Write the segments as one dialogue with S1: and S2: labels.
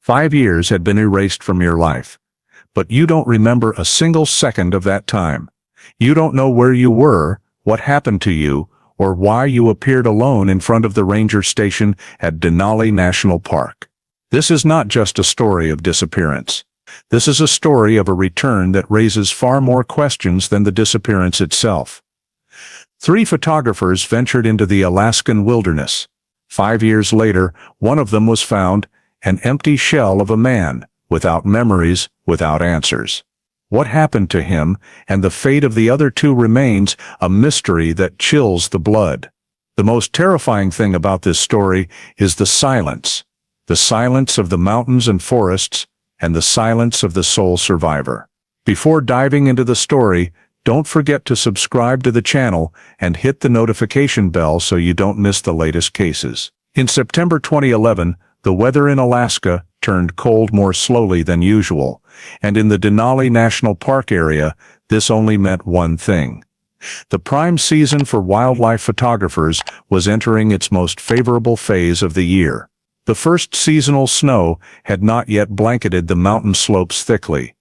S1: 5 years had been erased from your life. But you don't remember a single second of that time. You don't know where you were, what happened to you, or why you appeared alone in front of the ranger station at Denali National Park. This is not just a story of disappearance. This is a story of a return that raises far more questions than the disappearance itself. 3 photographers ventured into the Alaskan wilderness. 5 years later, one of them was found, an empty shell of a man, without memories, without answers. What happened to him, and the fate of the other 2 remains a mystery that chills the blood. The most terrifying thing about this story is the silence of the mountains and forests, and the silence of the sole survivor. Before diving into the story, don't forget to subscribe to the channel and hit the notification bell so you don't miss the latest cases. In September 2011, the weather in Alaska turned cold more slowly than usual, and in the Denali National Park area, this only meant one thing. The prime season for wildlife photographers was entering its most favorable phase of the year. The first seasonal snow had not yet blanketed the mountain slopes thickly.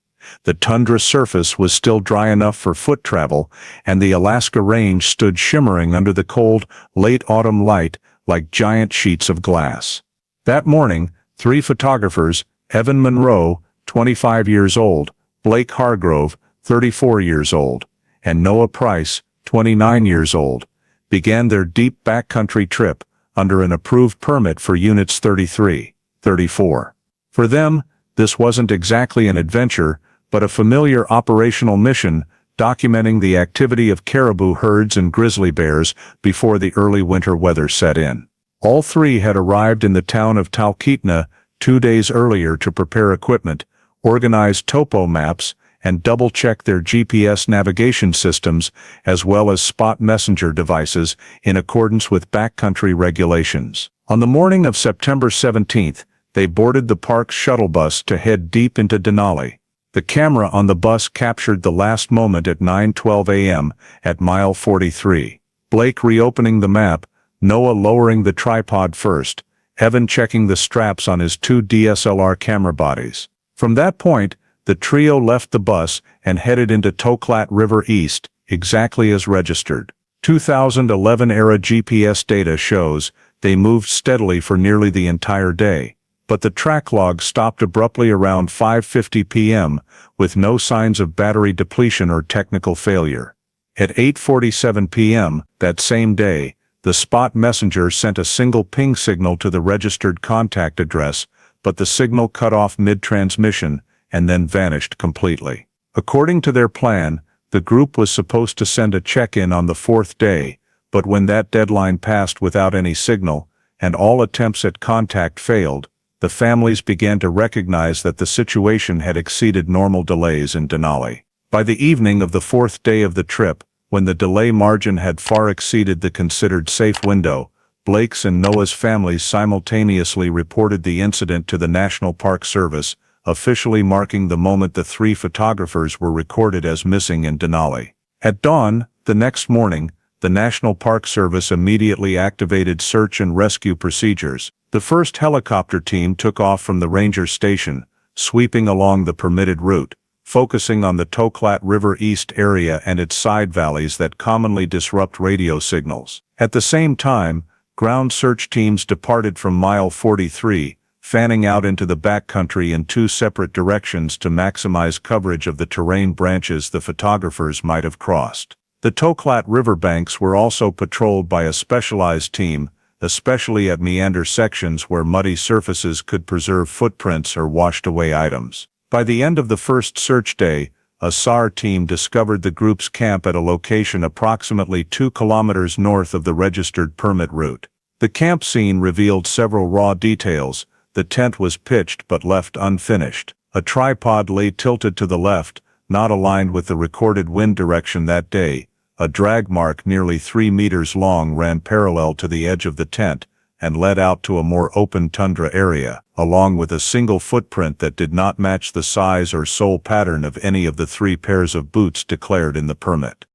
S1: The tundra surface was still dry enough for foot travel, and the Alaska Range stood shimmering under the cold, late autumn light like giant sheets of glass. That morning, 3 photographers, Evan Monroe, 25 years old, Blake Hargrove, 34 years old, and Noah Price, 29 years old, began their deep backcountry trip under an approved permit for Units 33, 34. For them, this wasn't exactly an adventure, but a familiar operational mission documenting the activity of caribou herds and grizzly bears before the early winter weather set in. All 3 had arrived in the town of Talkeetna 2 days earlier to prepare equipment, organize topo maps, and double-check their GPS navigation systems as well as spot messenger devices in accordance with backcountry regulations. On the morning of September 17th, they boarded the park's shuttle bus to head deep into Denali. The camera on the bus captured the last moment at 9:12 a.m. at mile 43. Blake reopening the map, Noah lowering the tripod first, Evan checking the straps on his 2 DSLR camera bodies. From that point, the trio left the bus and headed into Toklat River East, exactly as registered. 2011-era GPS data shows they moved steadily for nearly the entire day, but the track log stopped abruptly around 5:50 p.m., with no signs of battery depletion or technical failure. At 8:47 p.m. that same day, the spot messenger sent a single ping signal to the registered contact address, but the signal cut off mid-transmission and then vanished completely. According to their plan, the group was supposed to send a check-in on the 4th day, but when that deadline passed without any signal, and all attempts at contact failed, the families began to recognize that the situation had exceeded normal delays in Denali. By the evening of the 4th day of the trip, when the delay margin had far exceeded the considered safe window, Blake's and Noah's families simultaneously reported the incident to the National Park Service, officially marking the moment the 3 photographers were recorded as missing in Denali. At dawn, the next morning, the National Park Service immediately activated search and rescue procedures. The first helicopter team took off from the ranger station, sweeping along the permitted route, focusing on the Toklat River East area and its side valleys that commonly disrupt radio signals. At the same time, ground search teams departed from mile 43, fanning out into the backcountry in 2 separate directions to maximize coverage of the terrain branches the photographers might have crossed. The Toklat riverbanks were also patrolled by a specialized team, especially at meander sections where muddy surfaces could preserve footprints or washed-away items. By the end of the first search day, a SAR team discovered the group's camp at a location approximately 2 kilometers north of the registered permit route. The camp scene revealed several raw details. The tent was pitched but left unfinished. A tripod lay tilted to the left, not aligned with the recorded wind direction that day. A drag mark nearly 3 meters long ran parallel to the edge of the tent and led out to a more open tundra area, along with a single footprint that did not match the size or sole pattern of any of the 3 pairs of boots declared in the permit.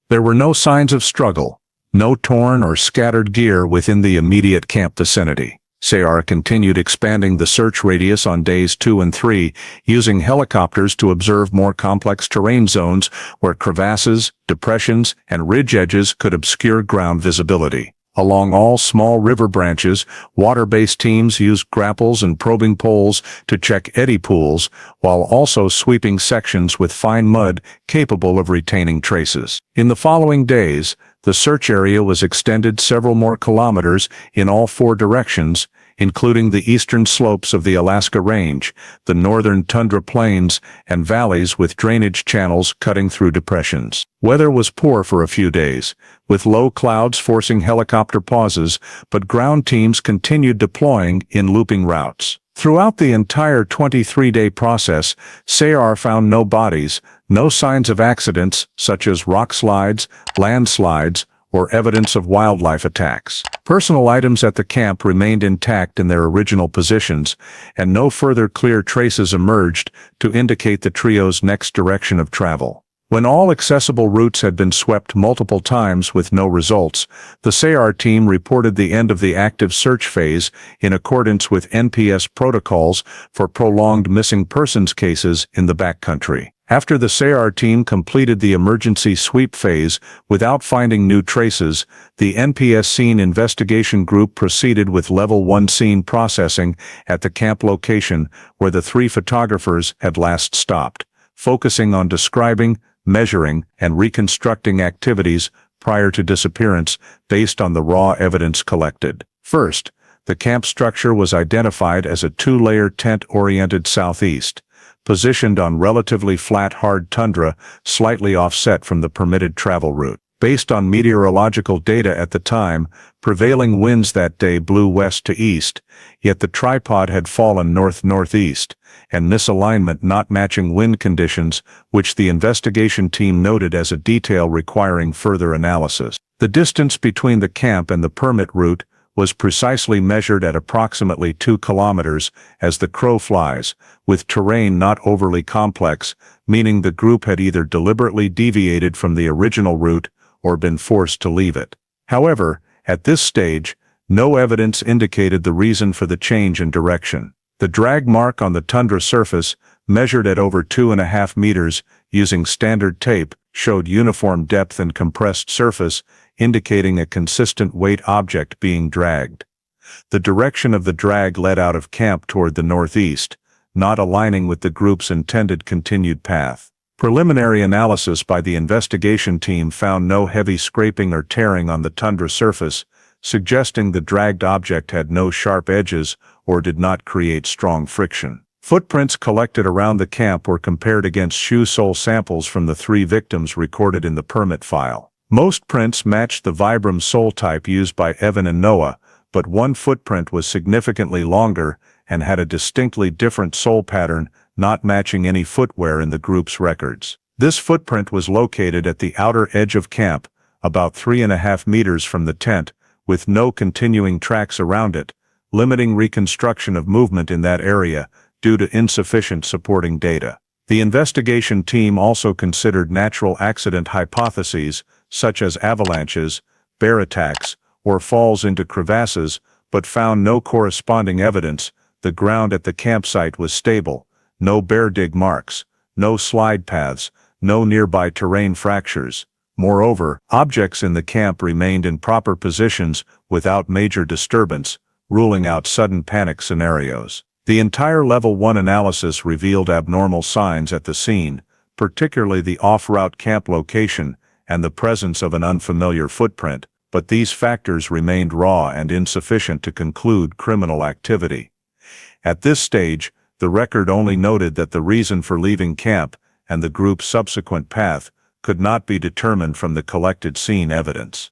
S1: There were no signs of struggle, no torn or scattered gear within the immediate camp vicinity. SAR continued expanding the search radius on days 2 and 3, using helicopters to observe more complex terrain zones where crevasses, depressions, and ridge edges could obscure ground visibility. Along all small river branches, water-based teams used grapples and probing poles to check eddy pools, while also sweeping sections with fine mud capable of retaining traces. In the following days, the search area was extended several more kilometers in all 4 directions, including the eastern slopes of the Alaska Range, the northern tundra plains, and valleys with drainage channels cutting through depressions. Weather was poor for a few days, with low clouds forcing helicopter pauses, but ground teams continued deploying in looping routes. Throughout the entire 23-day process, SAR found no bodies, no signs of accidents such as rock slides, landslides, or evidence of wildlife attacks. Personal items at the camp remained intact in their original positions, and no further clear traces emerged to indicate the trio's next direction of travel. When all accessible routes had been swept multiple times with no results, the SAR team reported the end of the active search phase in accordance with NPS protocols for prolonged missing persons cases in the backcountry. After the SAR team completed the emergency sweep phase without finding new traces, the NPS Scene Investigation Group proceeded with Level 1 scene processing at the camp location where the 3 photographers had last stopped, focusing on describing, measuring, and reconstructing activities prior to disappearance based on the raw evidence collected. First, the camp structure was identified as a 2-layer tent oriented southeast, positioned on relatively flat hard tundra slightly offset from the permitted travel route. Based on meteorological data at the time, prevailing winds that day blew west to east, yet the tripod had fallen north-northeast, and misalignment not matching wind conditions, which the investigation team noted as a detail requiring further analysis. The distance between the camp and the permit route was precisely measured at approximately 2 kilometers as the crow flies, with terrain not overly complex, meaning the group had either deliberately deviated from the original route or been forced to leave it. However, at this stage, no evidence indicated the reason for the change in direction. The drag mark on the tundra surface, measured at over 2.5 meters using standard tape, showed uniform depth and compressed surface, indicating a consistent weight object being dragged. The direction of the drag led out of camp toward the northeast, not aligning with the group's intended continued path. Preliminary analysis by the investigation team found no heavy scraping or tearing on the tundra surface, suggesting the dragged object had no sharp edges or did not create strong friction. Footprints collected around the camp were compared against shoe sole samples from the 3 victims recorded in the permit file. Most prints matched the Vibram sole type used by Evan and Noah, but one footprint was significantly longer and had a distinctly different sole pattern, not matching any footwear in the group's records. This footprint was located at the outer edge of camp, about 3.5 meters from the tent, with no continuing tracks around it, limiting reconstruction of movement in that area due to insufficient supporting data. The investigation team also considered natural accident hypotheses, such as avalanches, bear attacks, or falls into crevasses, but found no corresponding evidence. The ground at the campsite was stable, no bear dig marks, no slide paths, no nearby terrain fractures. Moreover, objects in the camp remained in proper positions without major disturbance, ruling out sudden panic scenarios. The entire Level 1 analysis revealed abnormal signs at the scene, particularly the off-route camp location and the presence of an unfamiliar footprint, but these factors remained raw and insufficient to conclude criminal activity. At this stage, the record only noted that the reason for leaving camp and the group's subsequent path could not be determined from the collected scene evidence.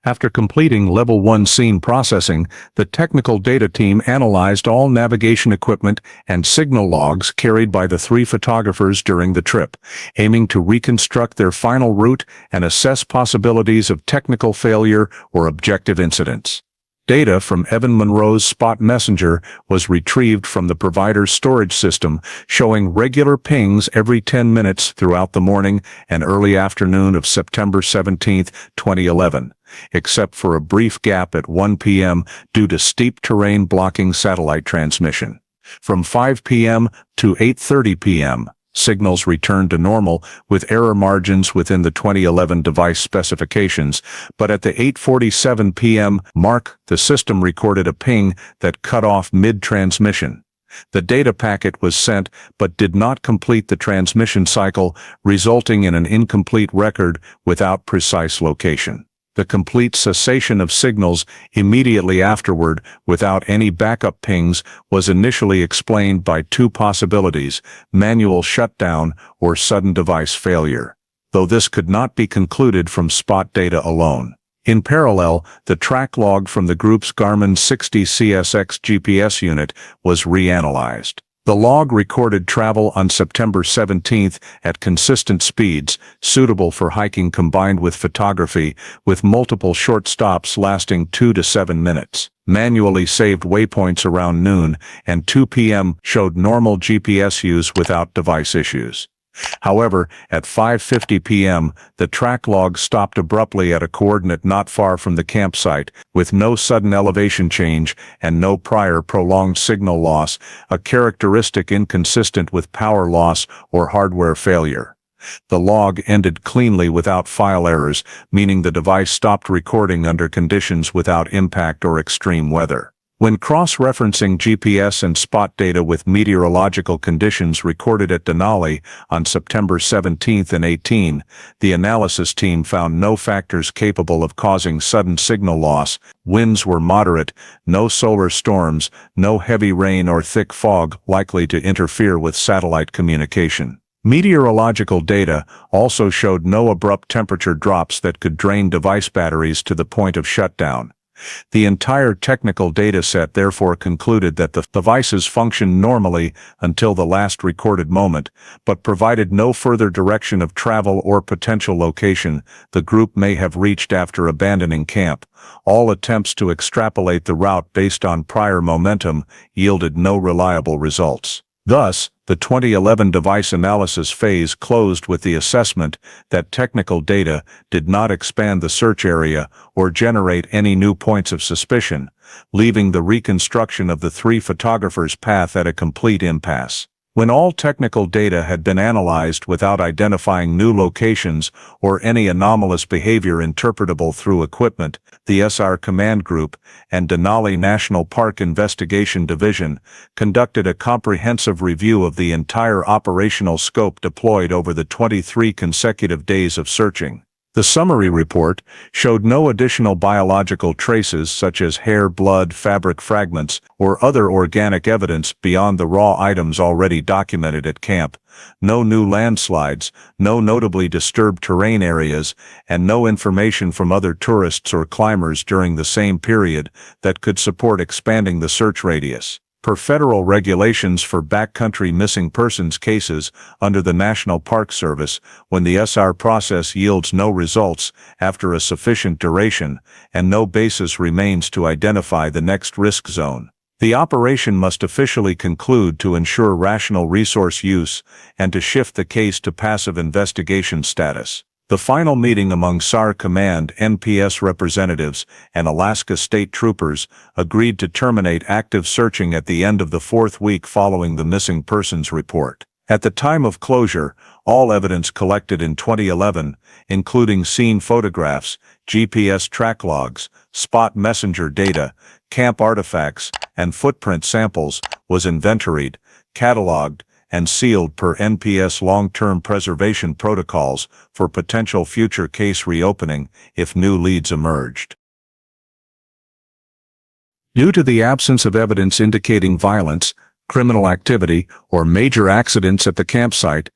S1: After completing Level 1 scene processing, the technical data team analyzed all navigation equipment and signal logs carried by the 3 photographers during the trip, aiming to reconstruct their final route and assess possibilities of technical failure or objective incidents. Data from Evan Monroe's Spot Messenger was retrieved from the provider's storage system, showing regular pings every 10 minutes throughout the morning and early afternoon of September 17, 2011, except for a brief gap at 1 p.m. due to steep terrain blocking satellite transmission. From 5 p.m. to 8:30 p.m., signals returned to normal with error margins within the 2011 device specifications, but at the 8:47 p.m. mark, the system recorded a ping that cut off mid-transmission. The data packet was sent but did not complete the transmission cycle, resulting in an incomplete record without precise location. The complete cessation of signals immediately afterward, without any backup pings, was initially explained by two possibilities: manual shutdown or sudden device failure, though this could not be concluded from spot data alone. In parallel, the track log from the group's Garmin 60 CSX GPS unit was reanalyzed. The log recorded travel on September 17 at consistent speeds, suitable for hiking combined with photography, with multiple short stops lasting 2 to 7 minutes. Manually saved waypoints around noon, and 2 p.m. showed normal GPS use without device issues. However, at 5:50 p.m., the track log stopped abruptly at a coordinate not far from the campsite, with no sudden elevation change and no prior prolonged signal loss, a characteristic inconsistent with power loss or hardware failure. The log ended cleanly without file errors, meaning the device stopped recording under conditions without impact or extreme weather. When cross-referencing GPS and spot data with meteorological conditions recorded at Denali on September 17 and 18, the analysis team found no factors capable of causing sudden signal loss. Winds were moderate, no solar storms, no heavy rain or thick fog likely to interfere with satellite communication. Meteorological data also showed no abrupt temperature drops that could drain device batteries to the point of shutdown. The entire technical data set therefore concluded that the devices functioned normally until the last recorded moment, but provided no further direction of travel or potential location the group may have reached after abandoning camp. All attempts to extrapolate the route based on prior momentum yielded no reliable results. Thus, the 2011 device analysis phase closed with the assessment that technical data did not expand the search area or generate any new points of suspicion, leaving the reconstruction of the three photographers' path at a complete impasse. When all technical data had been analyzed without identifying new locations or any anomalous behavior interpretable through equipment, the SR Command Group and Denali National Park Investigation Division conducted a comprehensive review of the entire operational scope deployed over the 23 consecutive days of searching. The summary report showed no additional biological traces such as hair, blood, fabric fragments, or other organic evidence beyond the raw items already documented at camp, no new landslides, no notably disturbed terrain areas, and no information from other tourists or climbers during the same period that could support expanding the search radius. Per federal regulations for backcountry missing persons cases under the National Park Service, when the SR process yields no results after a sufficient duration and no basis remains to identify the next risk zone, the operation must officially conclude to ensure rational resource use and to shift the case to passive investigation status. The final meeting among SAR Command NPS representatives and Alaska State Troopers agreed to terminate active searching at the end of the fourth week following the missing persons report. At the time of closure, all evidence collected in 2011, including scene photographs, GPS track logs, spot messenger data, camp artifacts, and footprint samples, was inventoried, cataloged, and sealed per NPS long-term preservation protocols for potential future case reopening if new leads emerged. Due to the absence of evidence indicating violence, criminal activity, or major accidents at the campsite,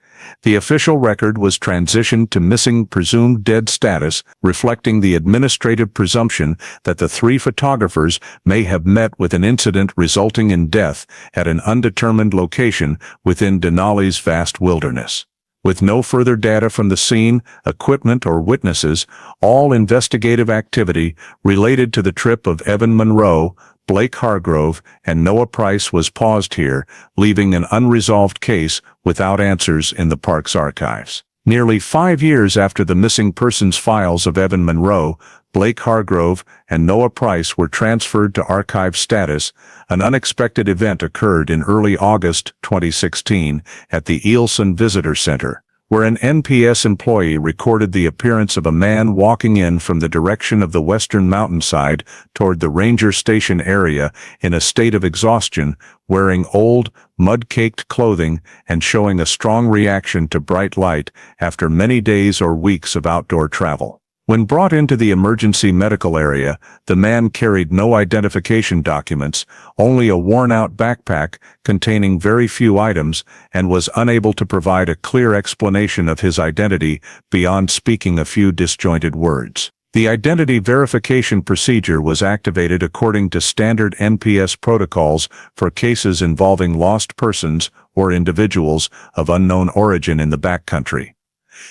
S1: the official record was transitioned to missing presumed dead status, reflecting the administrative presumption that the three photographers may have met with an incident resulting in death at an undetermined location within Denali's vast wilderness. With no further data from the scene, equipment, or witnesses, all investigative activity related to the trip of Evan Monroe, Blake Hargrove, and Noah Price was paused here, leaving an unresolved case without answers in the park's archives. Nearly 5 years after the missing persons files of Evan Monroe, Blake Hargrove, and Noah Price were transferred to archive status, an unexpected event occurred in early August 2016 at the Eelson Visitor Center, where an NPS employee recorded the appearance of a man walking in from the direction of the western mountainside toward the ranger station area in a state of exhaustion, wearing old, mud-caked clothing and showing a strong reaction to bright light after many days or weeks of outdoor travel. When brought into the emergency medical area, the man carried no identification documents, only a worn-out backpack containing very few items, and was unable to provide a clear explanation of his identity beyond speaking a few disjointed words. The identity verification procedure was activated according to standard NPS protocols for cases involving lost persons or individuals of unknown origin in the backcountry.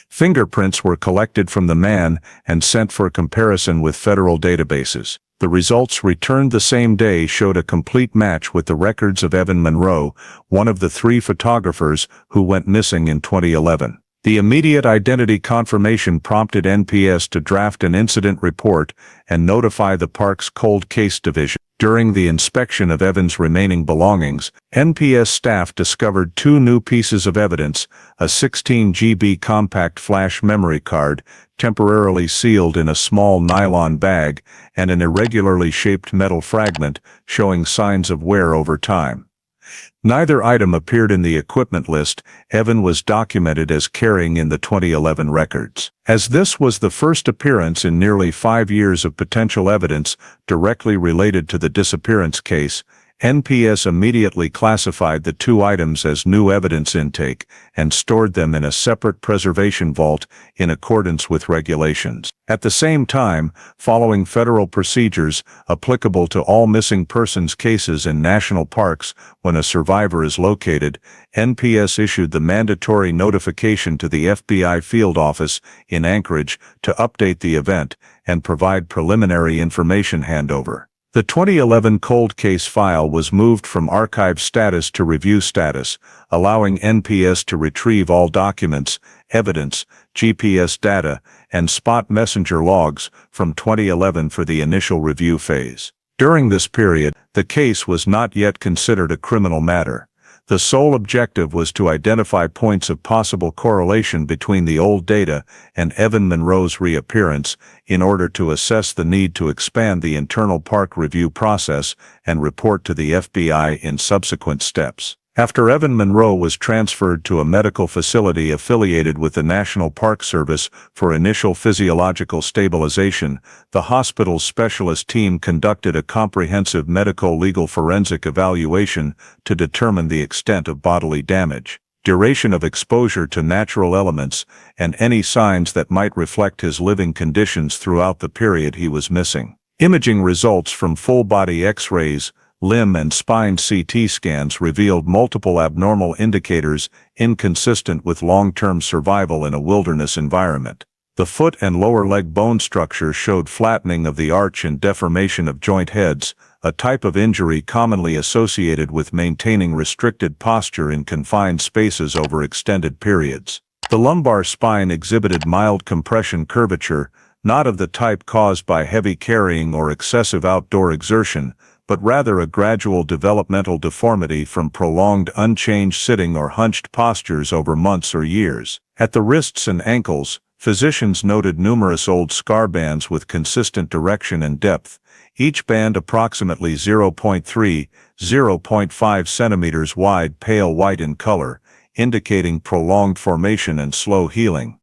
S1: Fingerprints were collected from the man and sent for comparison with federal databases. The results returned the same day showed a complete match with the records of Evan Monroe, one of the 3 photographers who went missing in 2011. The immediate identity confirmation prompted NPS to draft an incident report and notify the park's cold case division. During the inspection of Evan's remaining belongings, NPS staff discovered 2 new pieces of evidence: a 16 GB compact flash memory card, temporarily sealed in a small nylon bag, and an irregularly shaped metal fragment showing signs of wear over time. Neither item appeared in the equipment list Evan was documented as carrying in the 2011 records. As this was the first appearance in nearly 5 years of potential evidence directly related to the disappearance case, NPS immediately classified the 2 items as new evidence intake and stored them in a separate preservation vault in accordance with regulations. At the same time, following federal procedures applicable to all missing persons cases in national parks when a survivor is located, NPS issued the mandatory notification to the FBI field office in Anchorage to update the event and provide preliminary information handover. The 2011 cold case file was moved from archive status to review status, allowing NPS to retrieve all documents, evidence, GPS data, and spot messenger logs from 2011 for the initial review phase. During this period, the case was not yet considered a criminal matter. The sole objective was to identify points of possible correlation between the old data and Evan Monroe's reappearance in order to assess the need to expand the internal park review process and report to the FBI in subsequent steps. After Evan Monroe was transferred to a medical facility affiliated with the National Park Service for initial physiological stabilization, the hospital's specialist team conducted a comprehensive medical legal forensic evaluation to determine the extent of bodily damage, duration of exposure to natural elements, and any signs that might reflect his living conditions throughout the period he was missing. Imaging results from full-body X-rays, limb and spine CT scans revealed multiple abnormal indicators inconsistent with long-term survival in a wilderness environment. The foot and lower leg bone structure showed flattening of the arch and deformation of joint heads, a type of injury commonly associated with maintaining restricted posture in confined spaces over extended periods. The lumbar spine exhibited mild compression curvature, not of the type caused by heavy carrying or excessive outdoor exertion, but rather a gradual developmental deformity from prolonged unchanged sitting or hunched postures over months or years. At the wrists and ankles, physicians noted numerous old scar bands with consistent direction and depth, each band approximately 0.3–0.5 centimeters wide, pale white in color, indicating prolonged formation and slow healing.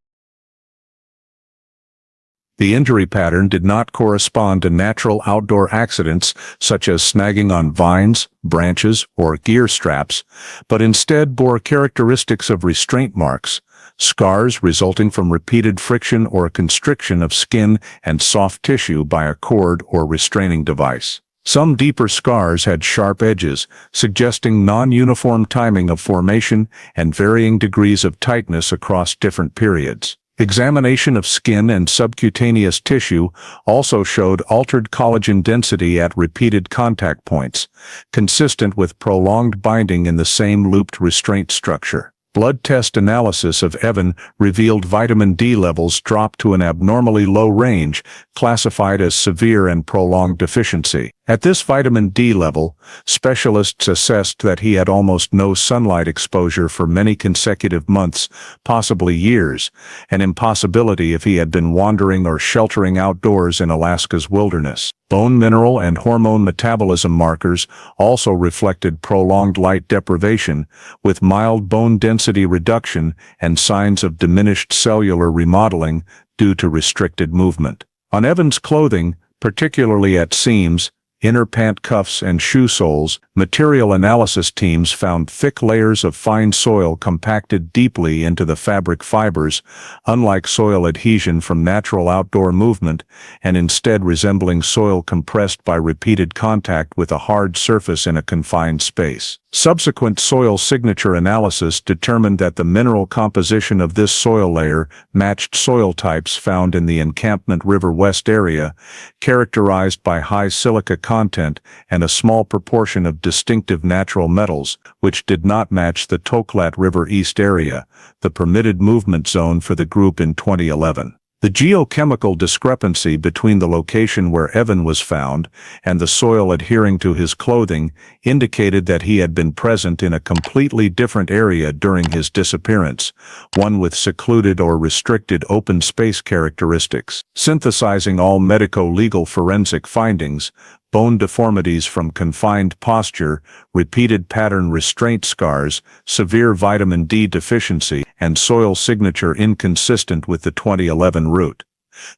S1: The injury pattern did not correspond to natural outdoor accidents such as snagging on vines, branches, or gear straps, but instead bore characteristics of restraint marks, scars resulting from repeated friction or constriction of skin and soft tissue by a cord or restraining device. Some deeper scars had sharp edges, suggesting non-uniform timing of formation and varying degrees of tightness across different periods. Examination of skin and subcutaneous tissue also showed altered collagen density at repeated contact points, consistent with prolonged binding in the same looped restraint structure. Blood test analysis of Evan revealed vitamin D levels dropped to an abnormally low range, classified as severe and prolonged deficiency. At this vitamin D level, specialists assessed that he had almost no sunlight exposure for many consecutive months, possibly years, an impossibility if he had been wandering or sheltering outdoors in Alaska's wilderness. Bone mineral and hormone metabolism markers also reflected prolonged light deprivation, with mild bone density reduction and signs of diminished cellular remodeling due to restricted movement. On Evan's clothing, particularly at seams, inner pant cuffs and shoe soles, material analysis teams found thick layers of fine soil compacted deeply into the fabric fibers, unlike soil adhesion from natural outdoor movement, and instead resembling soil compressed by repeated contact with a hard surface in a confined space. Subsequent soil signature analysis determined that the mineral composition of this soil layer matched soil types found in the Encampment River West area, characterized by high silica content and a small proportion of distinctive natural metals, which did not match the Toklat River East area, the permitted movement zone for the group in 2011. The geochemical discrepancy between the location where Evan was found and the soil adhering to his clothing indicated that he had been present in a completely different area during his disappearance, one with secluded or restricted open space characteristics. Synthesizing all medico-legal forensic findings, bone deformities from confined posture, repeated pattern restraint scars, severe vitamin D deficiency, and soil signature inconsistent with the 2011 route.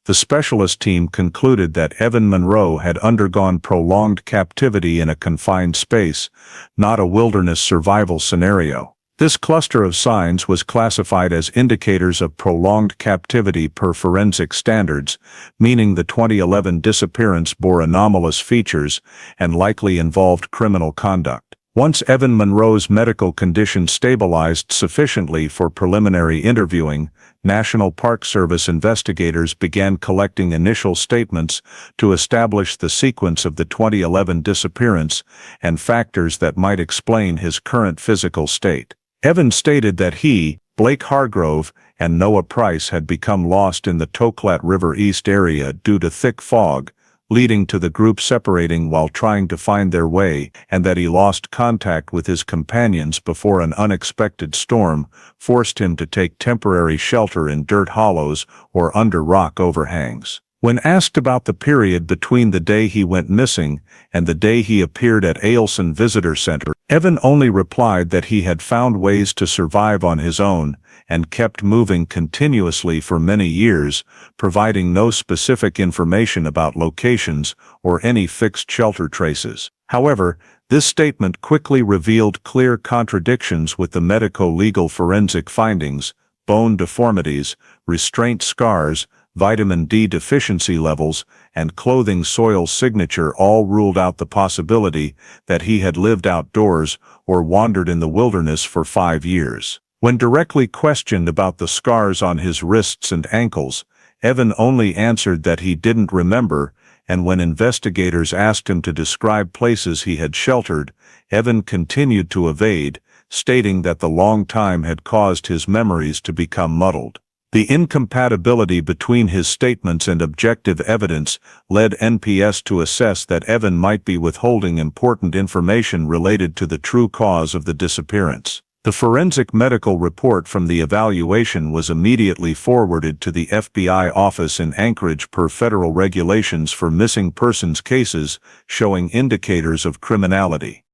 S1: The specialist team concluded that Evan Monroe had undergone prolonged captivity in a confined space, not a wilderness survival scenario. This cluster of signs was classified as indicators of prolonged captivity per forensic standards, meaning the 2011 disappearance bore anomalous features and likely involved criminal conduct. Once Evan Monroe's medical condition stabilized sufficiently for preliminary interviewing, National Park Service investigators began collecting initial statements to establish the sequence of the 2011 disappearance and factors that might explain his current physical state. Evan stated that he, Blake Hargrove, and Noah Price had become lost in the Toklat River East area due to thick fog, leading to the group separating while trying to find their way, and that he lost contact with his companions before an unexpected storm forced him to take temporary shelter in dirt hollows or under rock overhangs. When asked about the period between the day he went missing and the day he appeared at Alaskan Visitor Center, Evan only replied that he had found ways to survive on his own and kept moving continuously for many years, providing no specific information about locations or any fixed shelter traces. However, this statement quickly revealed clear contradictions with the medico-legal forensic findings: bone deformities, restraint scars, vitamin D deficiency levels, and clothing soil signature all ruled out the possibility that he had lived outdoors or wandered in the wilderness for 5 years. When directly questioned about the scars on his wrists and ankles, Evan only answered that he didn't remember, and when investigators asked him to describe places he had sheltered, Evan continued to evade, stating that the long time had caused his memories to become muddled. The incompatibility between his statements and objective evidence led NPS to assess that Evan might be withholding important information related to the true cause of the disappearance. The forensic medical report from the evaluation was immediately forwarded to the FBI office in Anchorage per federal regulations for missing persons cases showing indicators of criminality.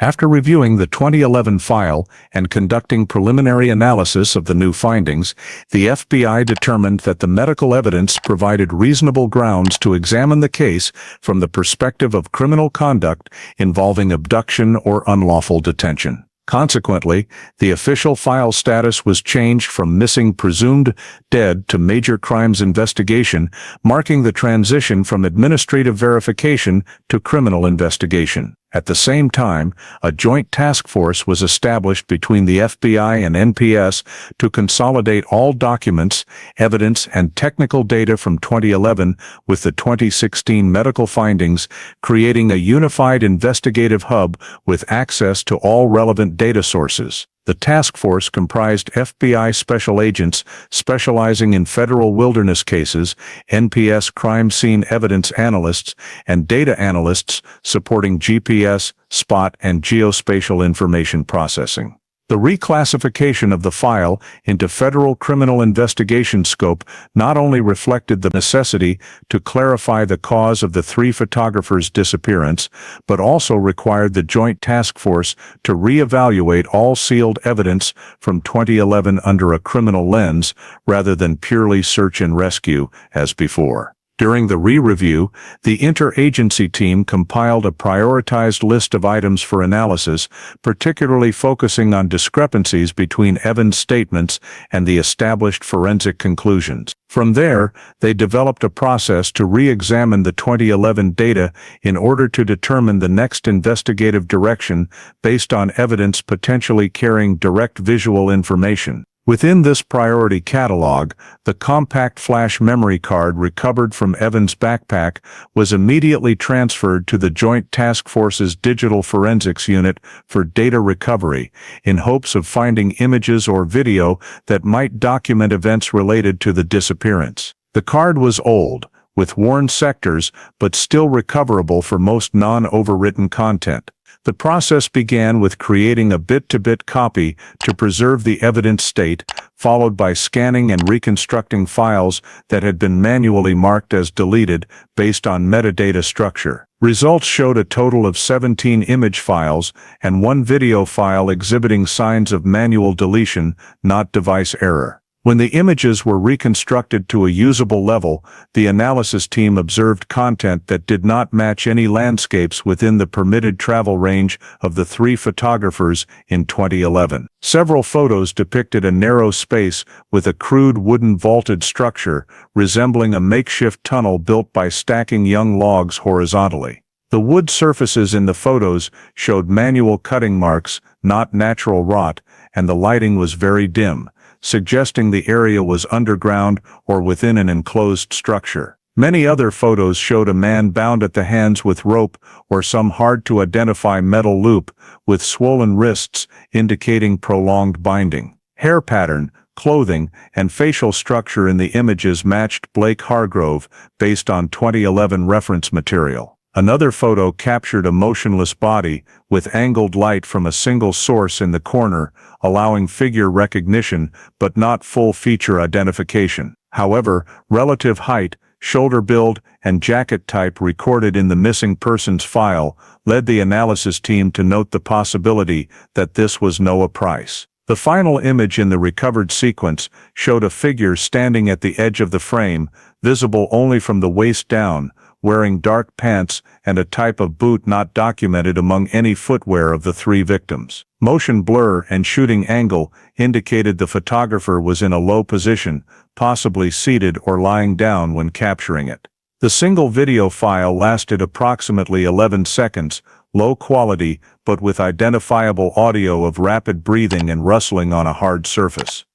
S1: After reviewing the 2011 file and conducting preliminary analysis of the new findings, the FBI determined that the medical evidence provided reasonable grounds to examine the case from the perspective of criminal conduct involving abduction or unlawful detention. Consequently, the official file status was changed from missing presumed dead to major crimes investigation, marking the transition from administrative verification to criminal investigation. At the same time, a joint task force was established between the FBI and NPS to consolidate all documents, evidence, and technical data from 2011 with the 2016 medical findings, creating a unified investigative hub with access to all relevant data sources. The task force comprised FBI special agents specializing in federal wilderness cases, NPS crime scene evidence analysts, and data analysts supporting GPS, spot, and geospatial information processing. The reclassification of the file into federal criminal investigation scope not only reflected the necessity to clarify the cause of the 3 photographers' disappearance, but also required the Joint Task Force to reevaluate all sealed evidence from 2011 under a criminal lens rather than purely search and rescue as before. During the re-review, the interagency team compiled a prioritized list of items for analysis, particularly focusing on discrepancies between Evans' statements and the established forensic conclusions. From there, they developed a process to re-examine the 2011 data in order to determine the next investigative direction based on evidence potentially carrying direct visual information. Within this priority catalog, the compact flash memory card recovered from Evans' backpack was immediately transferred to the Joint Task Force's Digital Forensics Unit for data recovery, in hopes of finding images or video that might document events related to the disappearance. The card was old, with worn sectors, but still recoverable for most non-overwritten content. The process began with creating a bit-to-bit copy to preserve the evidence state, followed by scanning and reconstructing files that had been manually marked as deleted based on metadata structure. Results showed a total of 17 image files and 1 video file exhibiting signs of manual deletion, not device error. When the images were reconstructed to a usable level, the analysis team observed content that did not match any landscapes within the permitted travel range of the 3 photographers in 2011. Several photos depicted a narrow space with a crude wooden vaulted structure, resembling a makeshift tunnel built by stacking young logs horizontally. The wood surfaces in the photos showed manual cutting marks, not natural rot, and the lighting was very dim, suggesting the area was underground or within an enclosed structure. Many other photos showed a man bound at the hands with rope or some hard-to-identify metal loop, with swollen wrists indicating prolonged binding. Hair pattern, clothing, and facial structure in the images matched Blake Hargrove based on 2011 reference material. Another photo captured a motionless body, with angled light from a single source in the corner, allowing figure recognition but not full feature identification. However, relative height, shoulder build, and jacket type recorded in the missing persons file led the analysis team to note the possibility that this was Noah Price. The final image in the recovered sequence showed a figure standing at the edge of the frame, visible only from the waist down, wearing dark pants and a type of boot not documented among any footwear of the 3 victims. Motion blur and shooting angle indicated the photographer was in a low position, possibly seated or lying down when capturing it. The single video file lasted approximately 11 seconds, low quality but with identifiable audio of rapid breathing and rustling on a hard surface.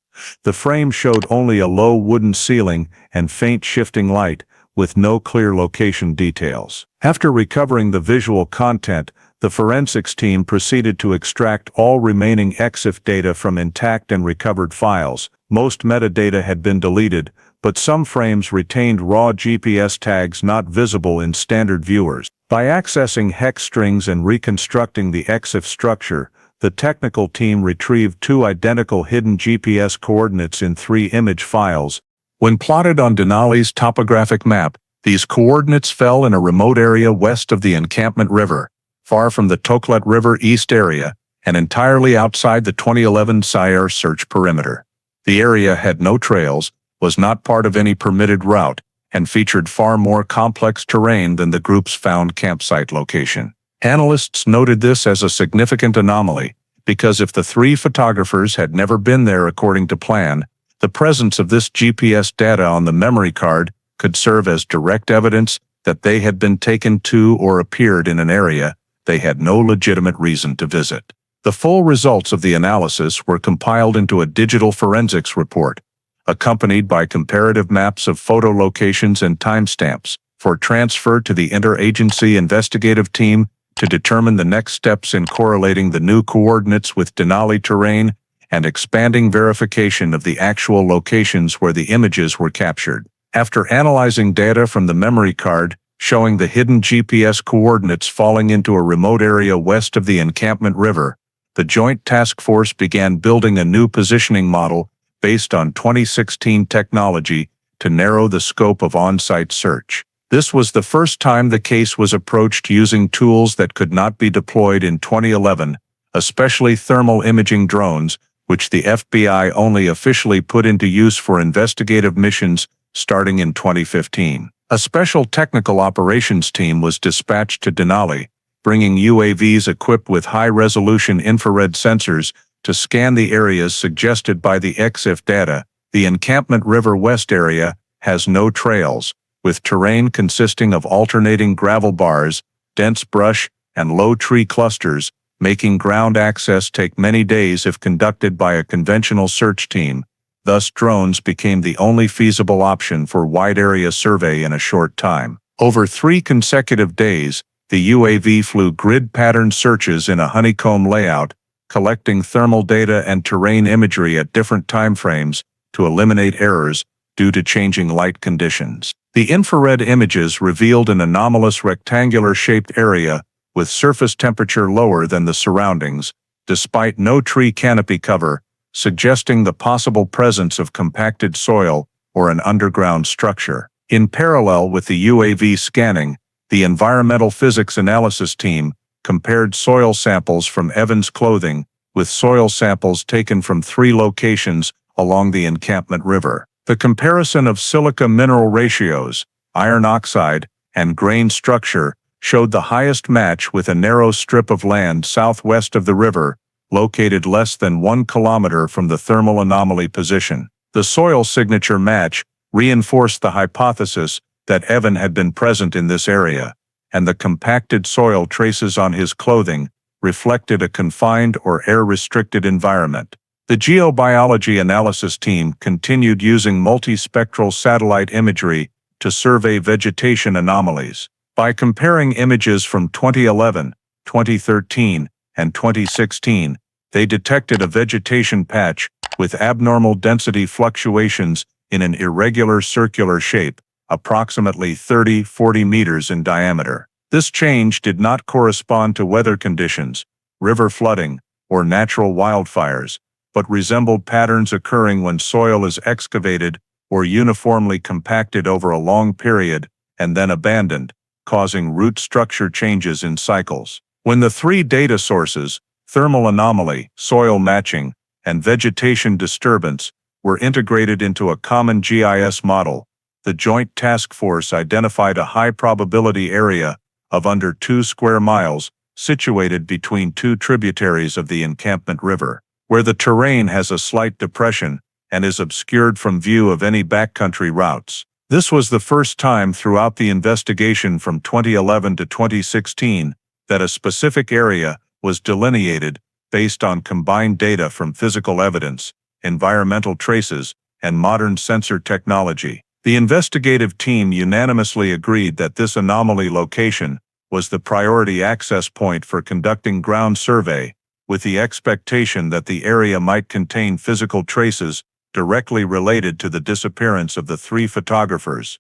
S1: The frame showed only a low wooden ceiling and faint shifting light, with no clear location details. After recovering the visual content, the forensics team proceeded to extract all remaining EXIF data from intact and recovered files. Most metadata had been deleted, but some frames retained raw GPS tags not visible in standard viewers. By accessing hex strings and reconstructing the EXIF structure, the technical team retrieved 2 identical hidden GPS coordinates in 3 image files. When plotted on Denali's topographic map, these coordinates fell in a remote area west of the Encampment River, far from the Toklet River East area, and entirely outside the 2011 SIRE search perimeter. The area had no trails, was not part of any permitted route, and featured far more complex terrain than the group's found campsite location. Analysts noted this as a significant anomaly, because if the three photographers had never been there according to plan, the presence of this GPS data on the memory card could serve as direct evidence that they had been taken to or appeared in an area they had no legitimate reason to visit. The full results of the analysis were compiled into a digital forensics report, accompanied by comparative maps of photo locations and timestamps, for transfer to the interagency investigative team to determine the next steps in correlating the new coordinates with Denali terrain and expanding verification of the actual locations where the images were captured. After analyzing data from the memory card showing the hidden GPS coordinates falling into a remote area west of the Encampment River, the Joint Task Force began building a new positioning model based on 2016 technology to narrow the scope of on-site search. This was the first time the case was approached using tools that could not be deployed in 2011, especially thermal imaging drones, which the FBI only officially put into use for investigative missions starting in 2015. A special technical operations team was dispatched to Denali, bringing UAVs equipped with high-resolution infrared sensors to scan the areas suggested by the EXIF data. The Encampment River West area has no trails, with terrain consisting of alternating gravel bars, dense brush, and low tree clusters, making ground access take many days if conducted by a conventional search team. Thus, drones became the only feasible option for wide-area survey in a short time. Over 3 consecutive days, the UAV flew grid pattern searches in a honeycomb layout, collecting thermal data and terrain imagery at different timeframes to eliminate errors due to changing light conditions. The infrared images revealed an anomalous rectangular-shaped area with surface temperature lower than the surroundings, despite no tree canopy cover, suggesting the possible presence of compacted soil or an underground structure. In parallel with the UAV scanning, the Environmental Physics Analysis Team compared soil samples from Evans' clothing with soil samples taken from 3 locations along the Encampment River. The comparison of silica mineral ratios, iron oxide, and grain structure showed the highest match with a narrow strip of land southwest of the river, located less than 1 kilometer from the thermal anomaly position. The soil signature match reinforced the hypothesis that Evan had been present in this area, and the compacted soil traces on his clothing reflected a confined or air-restricted environment. The geobiology analysis team continued using multispectral satellite imagery to survey vegetation anomalies. By comparing images from 2011, 2013, and 2016, they detected a vegetation patch with abnormal density fluctuations in an irregular circular shape, approximately 30-40 meters in diameter. This change did not correspond to weather conditions, river flooding, or natural wildfires, but resembled patterns occurring when soil is excavated or uniformly compacted over a long period and then abandoned, causing root structure changes in cycles. When the 3 data sources, thermal anomaly, soil matching, and vegetation disturbance, were integrated into a common GIS model, the Joint Task Force identified a high-probability area of under 2 square miles situated between 2 tributaries of the Encampment River, where the terrain has a slight depression and is obscured from view of any backcountry routes. This was the first time throughout the investigation from 2011 to 2016 that a specific area was delineated based on combined data from physical evidence, environmental traces, and modern sensor technology. The investigative team unanimously agreed that this anomaly location was the priority access point for conducting ground survey, with the expectation that the area might contain physical traces directly related to the disappearance of the 3 photographers.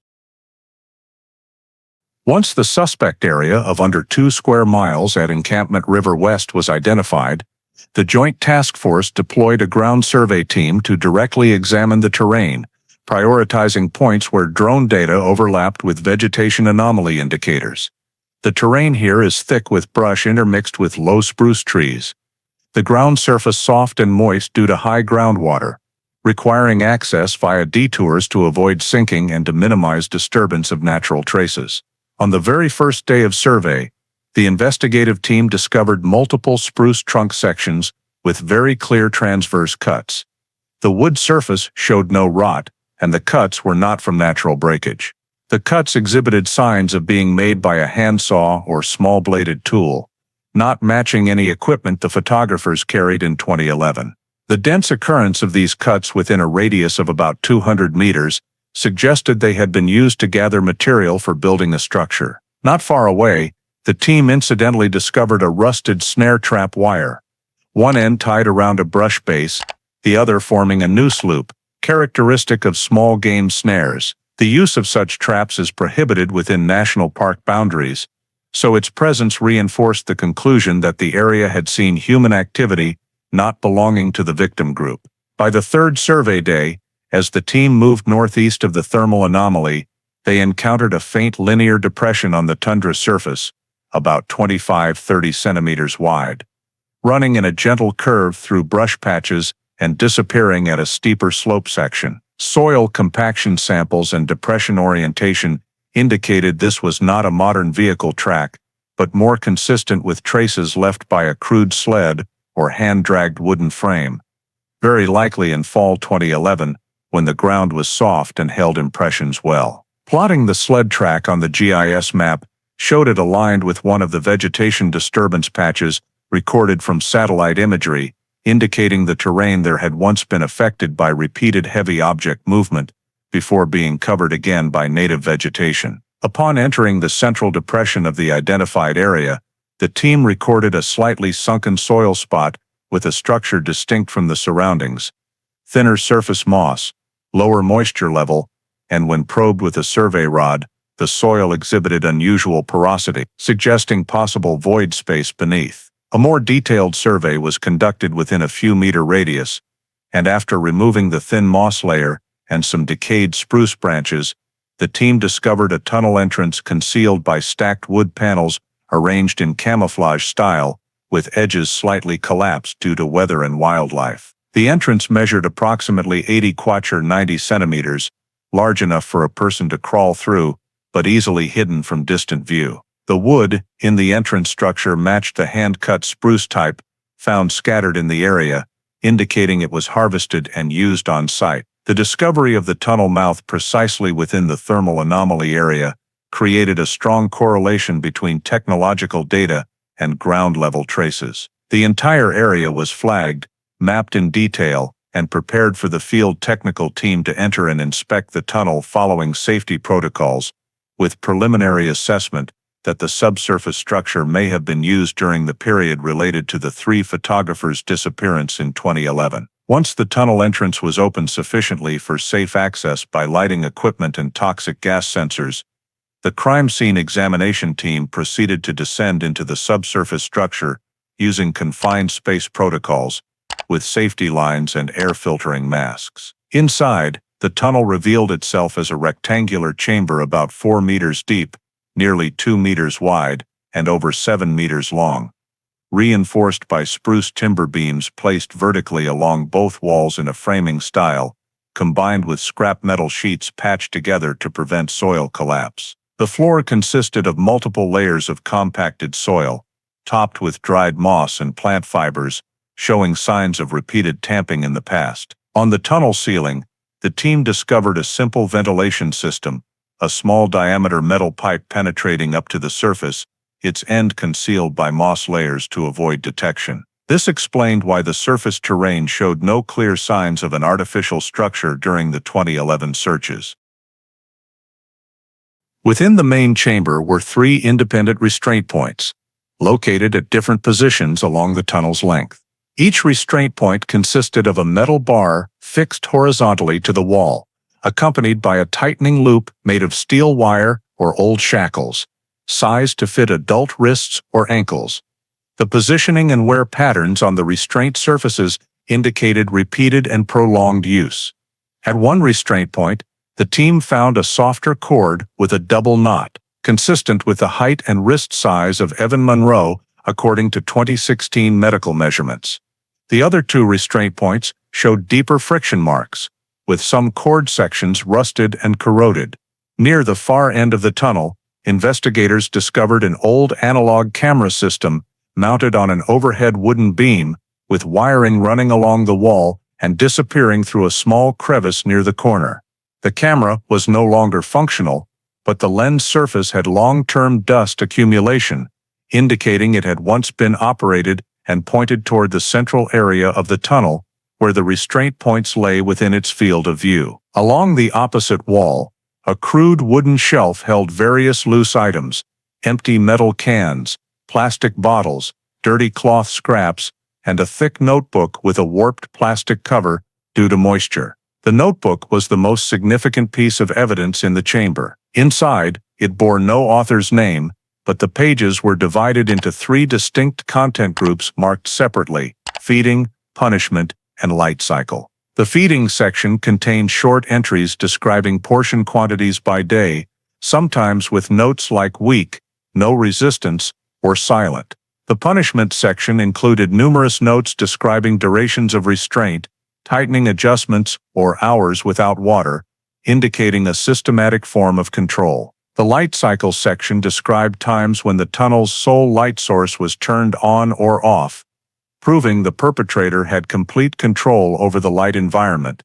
S1: Once the suspect area of under 2 square miles at Encampment River West was identified, the Joint Task Force deployed a ground survey team to directly examine the terrain, prioritizing points where drone data overlapped with vegetation anomaly indicators. The terrain here is thick with brush intermixed with low spruce trees. The ground surface soft and moist due to high groundwater, requiring access via detours to avoid sinking and to minimize disturbance of natural traces. On the very first day of survey, the investigative team discovered multiple spruce trunk sections with very clear transverse cuts. The wood surface showed no rot, and the cuts were not from natural breakage. The cuts exhibited signs of being made by a handsaw or small-bladed tool, not matching any equipment the photographers carried in 2011. The dense occurrence of these cuts within a radius of about 200 meters suggested they had been used to gather material for building a structure. Not far away, the team incidentally discovered a rusted snare trap wire, one end tied around a brush base, the other forming a noose loop, characteristic of small game snares. The use of such traps is prohibited within national park boundaries, so its presence reinforced the conclusion that the area had seen human activity not belonging to the victim group. By the third survey day, as the team moved northeast of the thermal anomaly, they encountered a faint linear depression on the tundra surface, about 25–30 centimeters wide, running in a gentle curve through brush patches and disappearing at a steeper slope section. Soil compaction samples and depression orientation indicated this was not a modern vehicle track, but more consistent with traces left by a crude sled or hand-dragged wooden frame, very likely in fall 2011, when the ground was soft and held impressions well. Plotting the sled track on the GIS map showed it aligned with one of the vegetation disturbance patches recorded from satellite imagery, indicating the terrain there had once been affected by repeated heavy object movement before being covered again by native vegetation. Upon entering the central depression of the identified area, the team recorded a slightly sunken soil spot with a structure distinct from the surroundings, thinner surface moss, lower moisture level, and when probed with a survey rod, the soil exhibited unusual porosity, suggesting possible void space beneath. A more detailed survey was conducted within a few meter radius, and after removing the thin moss layer and some decayed spruce branches, the team discovered a tunnel entrance concealed by stacked wood panels arranged in camouflage style, with edges slightly collapsed due to weather and wildlife. The entrance measured approximately 80×90 centimeters, large enough for a person to crawl through, but easily hidden from distant view. The wood in the entrance structure matched the hand-cut spruce type found scattered in the area, indicating it was harvested and used on site. The discovery of the tunnel mouth precisely within the thermal anomaly area created a strong correlation between technological data and ground-level traces. The entire area was flagged, mapped in detail, and prepared for the field technical team to enter and inspect the tunnel following safety protocols, with preliminary assessment that the subsurface structure may have been used during the period related to the 3 photographers' disappearance in 2011. Once the tunnel entrance was opened sufficiently for safe access by lighting equipment and toxic gas sensors, the crime scene examination team proceeded to descend into the subsurface structure using confined space protocols, with safety lines and air filtering masks. Inside, the tunnel revealed itself as a rectangular chamber about 4 meters deep, nearly 2 meters wide, and over 7 meters long, reinforced by spruce timber beams placed vertically along both walls in a framing style, combined with scrap metal sheets patched together to prevent soil collapse. The floor consisted of multiple layers of compacted soil, topped with dried moss and plant fibers, showing signs of repeated tamping in the past. On the tunnel ceiling, the team discovered a simple ventilation system, a small diameter metal pipe penetrating up to the surface, its end concealed by moss layers to avoid detection. This explained why the surface terrain showed no clear signs of an artificial structure during the 2011 searches. Within the main chamber were 3 independent restraint points, located at different positions along the tunnel's length. Each restraint point consisted of a metal bar fixed horizontally to the wall, accompanied by a tightening loop made of steel wire or old shackles, sized to fit adult wrists or ankles. The positioning and wear patterns on the restraint surfaces indicated repeated and prolonged use. At one restraint point, the team found a softer cord with a double knot, consistent with the height and wrist size of Evan Monroe according to 2016 medical measurements. The other 2 restraint points showed deeper friction marks, with some cord sections rusted and corroded. Near the far end of the tunnel, investigators discovered an old analog camera system mounted on an overhead wooden beam with wiring running along the wall and disappearing through a small crevice near the corner. The camera was no longer functional, but the lens surface had long-term dust accumulation, indicating it had once been operated and pointed toward the central area of the tunnel, where the restraint points lay within its field of view. Along the opposite wall, a crude wooden shelf held various loose items: empty metal cans, plastic bottles, dirty cloth scraps, and a thick notebook with a warped plastic cover due to moisture. The notebook was the most significant piece of evidence in the chamber. Inside, it bore no author's name, but the pages were divided into 3 distinct content groups marked separately: feeding, punishment, and light cycle. The feeding section contained short entries describing portion quantities by day, sometimes with notes like weak, no resistance, or silent. The punishment section included numerous notes describing durations of restraint, tightening adjustments, or hours without water, indicating a systematic form of control. The light cycle section described times when the tunnel's sole light source was turned on or off, proving the perpetrator had complete control over the light environment,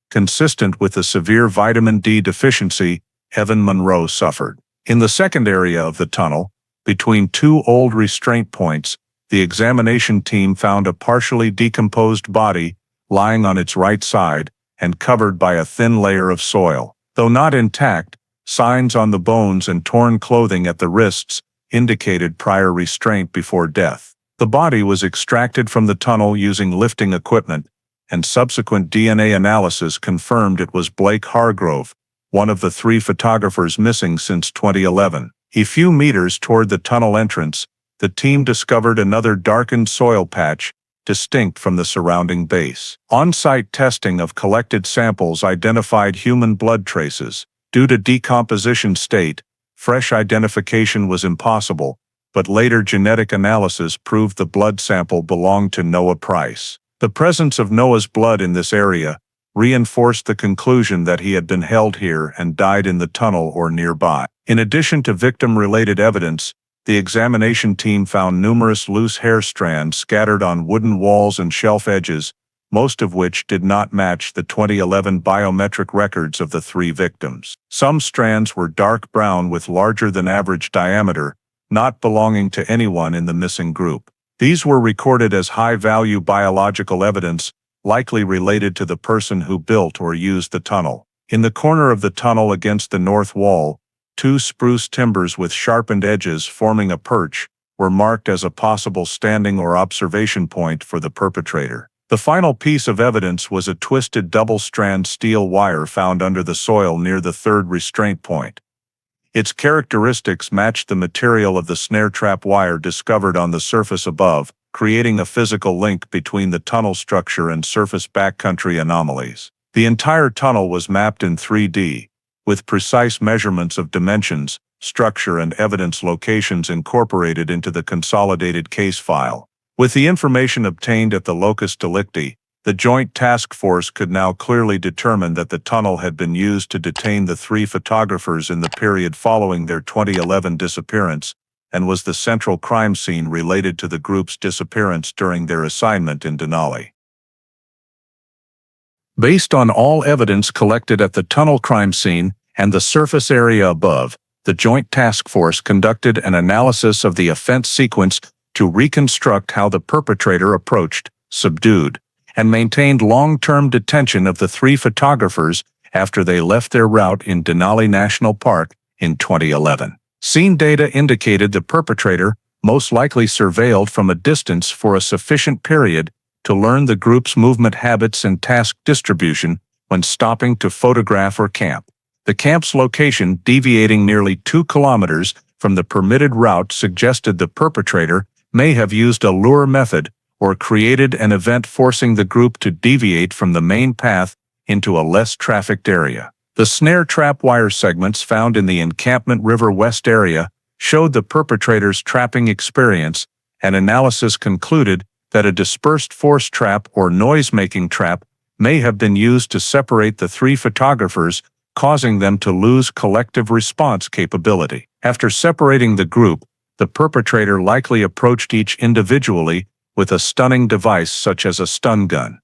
S1: consistent with the severe vitamin D deficiency Evan Monroe suffered. In the second area of the tunnel, between 2 old restraint points, the examination team found a partially decomposed body lying on its right side and covered by a thin layer of soil. Though not intact, signs on the bones and torn clothing at the wrists indicated prior restraint before death. The body was extracted from the tunnel using lifting equipment, and subsequent DNA analysis confirmed it was Blake Hargrove, one of the 3 photographers missing since 2011. A few meters toward the tunnel entrance, the team discovered another darkened soil patch, distinct from the surrounding base. On-site testing of collected samples identified human blood traces. Due to decomposition state, fresh identification was impossible, but later genetic analysis proved the blood sample belonged to Noah Price. The presence of Noah's blood in this area reinforced the conclusion that he had been held here and died in the tunnel or nearby. In addition to victim-related evidence, the examination team found numerous loose hair strands scattered on wooden walls and shelf edges, most of which did not match the 2011 biometric records of the 3 victims. Some strands were dark brown with larger than average diameter, not belonging to anyone in the missing group. These were recorded as high-value biological evidence, likely related to the person who built or used the tunnel. In the corner of the tunnel against the north wall, 2 spruce timbers with sharpened edges forming a perch were marked as a possible standing or observation point for the perpetrator. The final piece of evidence was a twisted double-strand steel wire found under the soil near the 3rd restraint point. Its characteristics matched the material of the snare trap wire discovered on the surface above, creating a physical link between the tunnel structure and surface backcountry anomalies. The entire tunnel was mapped in 3D, with precise measurements of dimensions, structure, and evidence locations incorporated into the consolidated case file. With the information obtained at the locus delicti, the Joint Task Force could now clearly determine that the tunnel had been used to detain the 3 photographers in the period following their 2011 disappearance, and was the central crime scene related to the group's disappearance during their assignment in Denali. Based on all evidence collected at the tunnel crime scene and the surface area above, the Joint Task Force conducted an analysis of the offense sequence to reconstruct how the perpetrator approached, subdued, and maintained long-term detention of the 3 photographers after they left their route in Denali National Park in 2011. Scene data indicated the perpetrator most likely surveilled from a distance for a sufficient period to learn the group's movement habits and task distribution when stopping to photograph or camp. The camp's location, deviating nearly 2 kilometers from the permitted route, suggested the perpetrator may have used a lure method or created an event forcing the group to deviate from the main path into a less trafficked area. The snare trap wire segments found in the Encampment River West area showed the perpetrator's trapping experience, and analysis concluded that a dispersed force trap or noise-making trap may have been used to separate the 3 photographers, causing them to lose collective response capability. After separating the group, the perpetrator likely approached each individually with a stunning device such as a stun gun.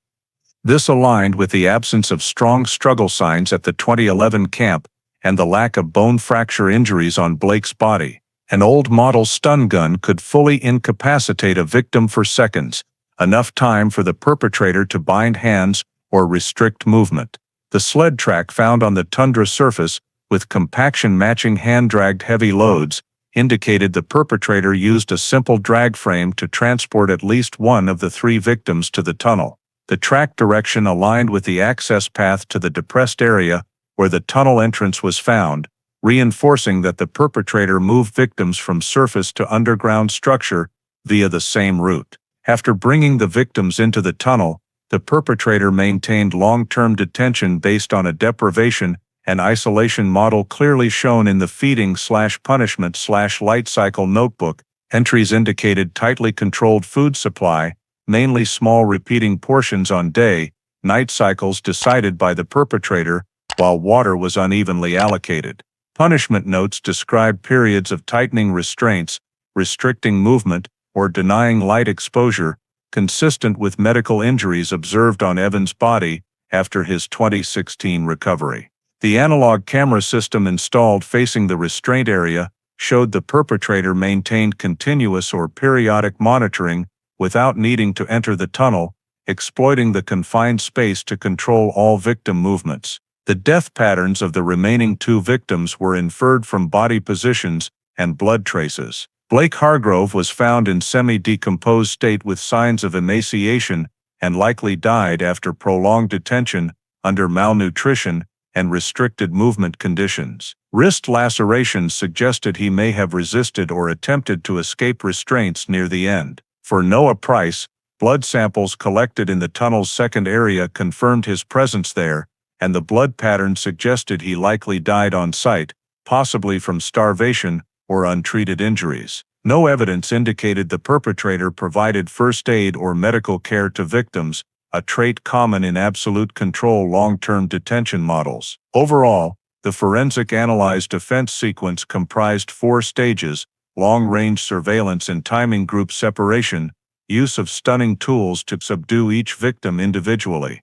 S1: This aligned with the absence of strong struggle signs at the 2011 camp and the lack of bone fracture injuries on Blake's body. An old model stun gun could fully incapacitate a victim for seconds, enough time for the perpetrator to bind hands or restrict movement. The sled track found on the tundra surface, with compaction matching hand-dragged heavy loads, indicated the perpetrator used a simple drag frame to transport at least one of the 3 victims to the tunnel. The track direction aligned with the access path to the depressed area where the tunnel entrance was found, reinforcing that the perpetrator moved victims from surface to underground structure via the same route. After bringing the victims into the tunnel, the perpetrator maintained long-term detention based on a deprivation and isolation model clearly shown in the feeding/punishment/light cycle notebook. Entries indicated tightly controlled food supply, mainly small repeating portions on day, night cycles decided by the perpetrator, while water was unevenly allocated. Punishment notes describe periods of tightening restraints, restricting movement, or denying light exposure, consistent with medical injuries observed on Evan's body after his 2016 recovery. The analog camera system installed facing the restraint area showed the perpetrator maintained continuous or periodic monitoring without needing to enter the tunnel, exploiting the confined space to control all victim movements. The death patterns of the remaining 2 victims were inferred from body positions and blood traces. Blake Hargrove was found in semi-decomposed state with signs of emaciation and likely died after prolonged detention under malnutrition and restricted movement conditions. Wrist lacerations suggested he may have resisted or attempted to escape restraints near the end. For Noah Price, blood samples collected in the tunnel's second area confirmed his presence there, and the blood pattern suggested he likely died on site, possibly from starvation or untreated injuries. No evidence indicated the perpetrator provided first aid or medical care to victims, a trait common in absolute control long-term detention models. Overall, the forensic analyzed defense sequence comprised 4 stages: long-range surveillance and timing group separation, use of stunning tools to subdue each victim individually,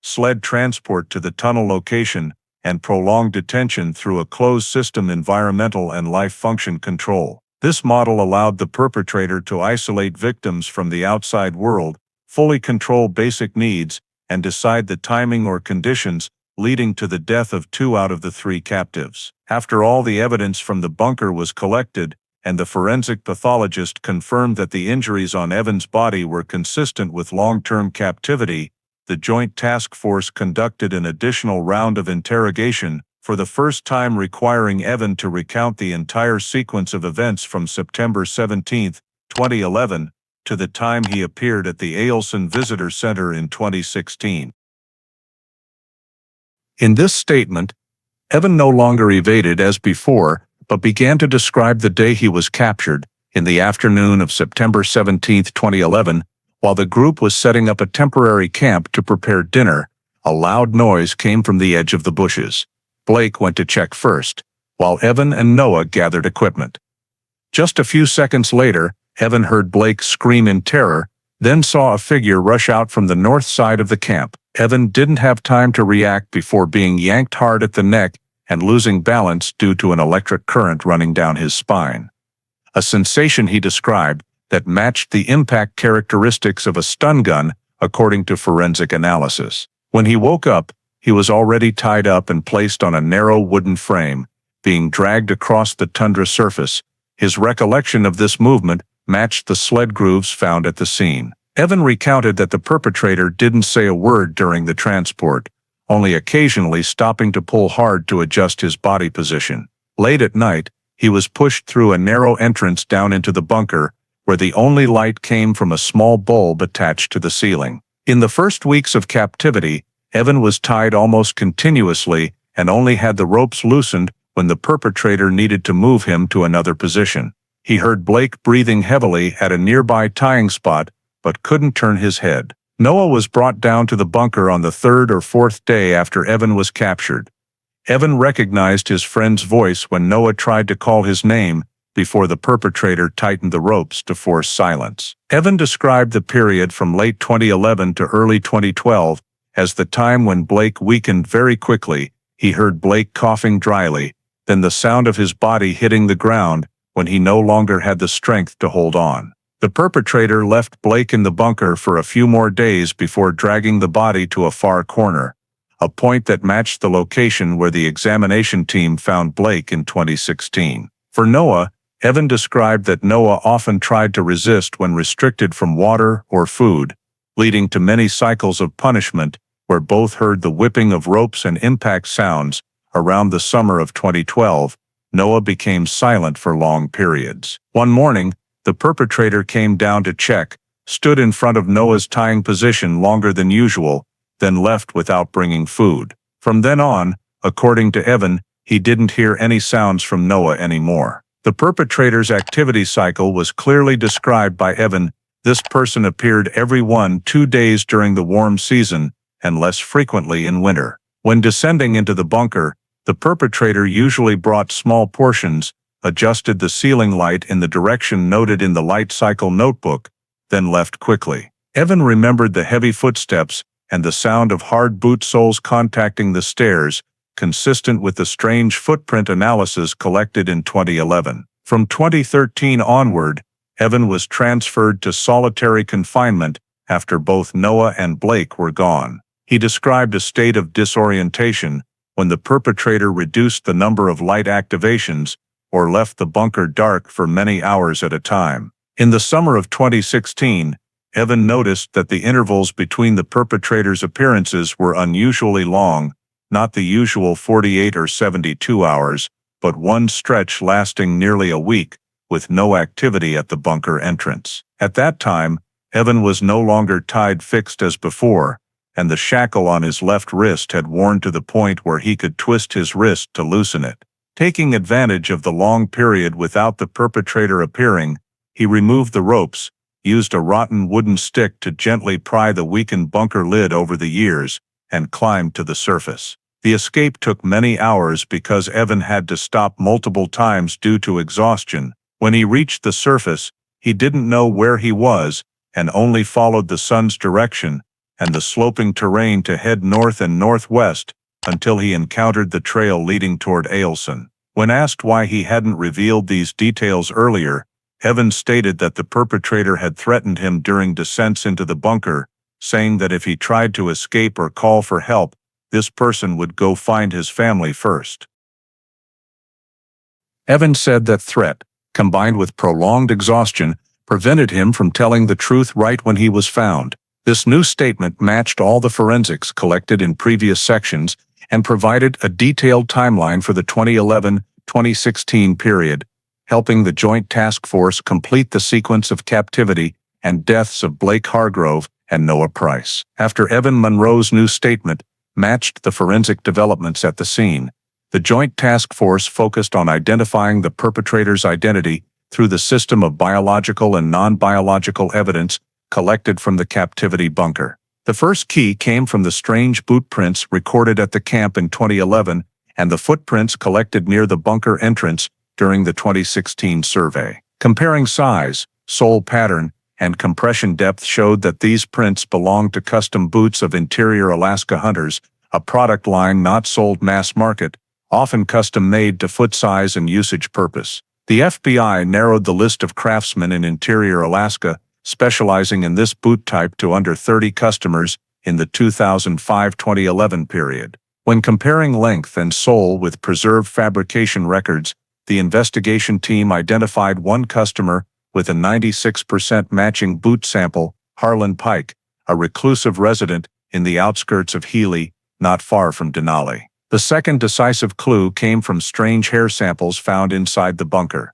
S1: sled transport to the tunnel location, and prolonged detention through a closed-system environmental and life function control. This model allowed the perpetrator to isolate victims from the outside world, fully control basic needs, and decide the timing or conditions leading to the death of 2 out of the 3 captives. After all the evidence from the bunker was collected, and the forensic pathologist confirmed that the injuries on Evan's body were consistent with long-term captivity, the Joint Task Force conducted an additional round of interrogation, for the first time requiring Evan to recount the entire sequence of events from September 17, 2011, to the time he appeared at the Alaskan Visitor Center in 2016. In this statement, Evan no longer evaded as before, but began to describe the day he was captured, in the afternoon of September 17, 2011, while the group was setting up a temporary camp to prepare dinner. A loud noise came from the edge of the bushes. Blake went to check first, while Evan and Noah gathered equipment. Just a few seconds later, Evan heard Blake scream in terror, then saw a figure rush out from the north side of the camp. Evan didn't have time to react before being yanked hard at the neck and losing balance due to an electric current running down his spine. A sensation he described that matched the impact characteristics of a stun gun, according to forensic analysis. When he woke up, he was already tied up and placed on a narrow wooden frame, being dragged across the tundra surface. His recollection of this movement matched the sled grooves found at the scene. Evan recounted that the perpetrator didn't say a word during the transport, only occasionally stopping to pull hard to adjust his body position. Late at night, he was pushed through a narrow entrance down into the bunker, where the only light came from a small bulb attached to the ceiling. In the first weeks of captivity, Evan was tied almost continuously and only had the ropes loosened when the perpetrator needed to move him to another position. He heard Blake breathing heavily at a nearby tying spot, but couldn't turn his head. Noah was brought down to the bunker on the 3rd or 4th day after Evan was captured. Evan recognized his friend's voice when Noah tried to call his name, before the perpetrator tightened the ropes to force silence. Evan described the period from late 2011 to early 2012 as the time when Blake weakened very quickly. He heard Blake coughing dryly, then the sound of his body hitting the ground when he no longer had the strength to hold on. The perpetrator left Blake in the bunker for a few more days before dragging the body to a far corner, a point that matched the location where the examination team found Blake in 2016. For Noah, Evan described that Noah often tried to resist when restricted from water or food, leading to many cycles of punishment where both heard the whipping of ropes and impact sounds. Around the summer of 2012, Noah became silent for long periods. One morning, the perpetrator came down to check, stood in front of Noah's tying position longer than usual, then left without bringing food. From then on, according to Evan, he didn't hear any sounds from Noah anymore. The perpetrator's activity cycle was clearly described by Evan. This person appeared every 1-2 days during the warm season and less frequently in winter. When descending into the bunker, the perpetrator usually brought small portions, adjusted the ceiling light in the direction noted in the light cycle notebook, then left quickly. Evan remembered the heavy footsteps and the sound of hard boot soles contacting the stairs, consistent with the strange footprint analysis collected in 2011. From 2013 onward, Evan was transferred to solitary confinement after both Noah and Blake were gone. He described a state of disorientation when the perpetrator reduced the number of light activations or left the bunker dark for many hours at a time. In the summer of 2016, Evan noticed that the intervals between the perpetrator's appearances were unusually long, not the usual 48 or 72 hours, but one stretch lasting nearly a week, with no activity at the bunker entrance. At that time, Evan was no longer tied fixed as before, and the shackle on his left wrist had worn to the point where he could twist his wrist to loosen it. Taking advantage of the long period without the perpetrator appearing, he removed the ropes, used a rotten wooden stick to gently pry the weakened bunker lid over the years, and climbed to the surface. The escape took many hours because Evan had to stop multiple times due to exhaustion. When he reached the surface, he didn't know where he was and only followed the sun's direction and the sloping terrain to head north and northwest until he encountered the trail leading toward Alaskan. When asked why he hadn't revealed these details earlier, Evan stated that the perpetrator had threatened him during descents into the bunker, saying that if he tried to escape or call for help, this person would go find his family first. Evan said that threat, combined with prolonged exhaustion, prevented him from telling the truth right when he was found. This new statement matched all the forensics collected in previous sections and provided a detailed timeline for the 2011-2016 period, helping the Joint Task Force complete the sequence of captivity and deaths of Blake Hargrove and Noah Price. After Evan Monroe's new statement matched the forensic developments at the scene, the Joint Task Force focused on identifying the perpetrator's identity through the system of biological and non-biological evidence collected from the captivity bunker. The first key came from the strange boot prints recorded at the camp in 2011 and the footprints collected near the bunker entrance during the 2016 survey. Comparing size, sole pattern, and compression depth showed that these prints belonged to custom boots of Interior Alaska Hunters, a product line not sold mass market, often custom-made to foot size and usage purpose. The FBI narrowed the list of craftsmen in Interior Alaska specializing in this boot type to under 30 customers in the 2005-2011 period. When comparing length and sole with preserved fabrication records, the investigation team identified one customer with a 96% matching boot sample, Harlan Pike, a reclusive resident in the outskirts of Healy, not far from Denali. The second decisive clue came from strange hair samples found inside the bunker.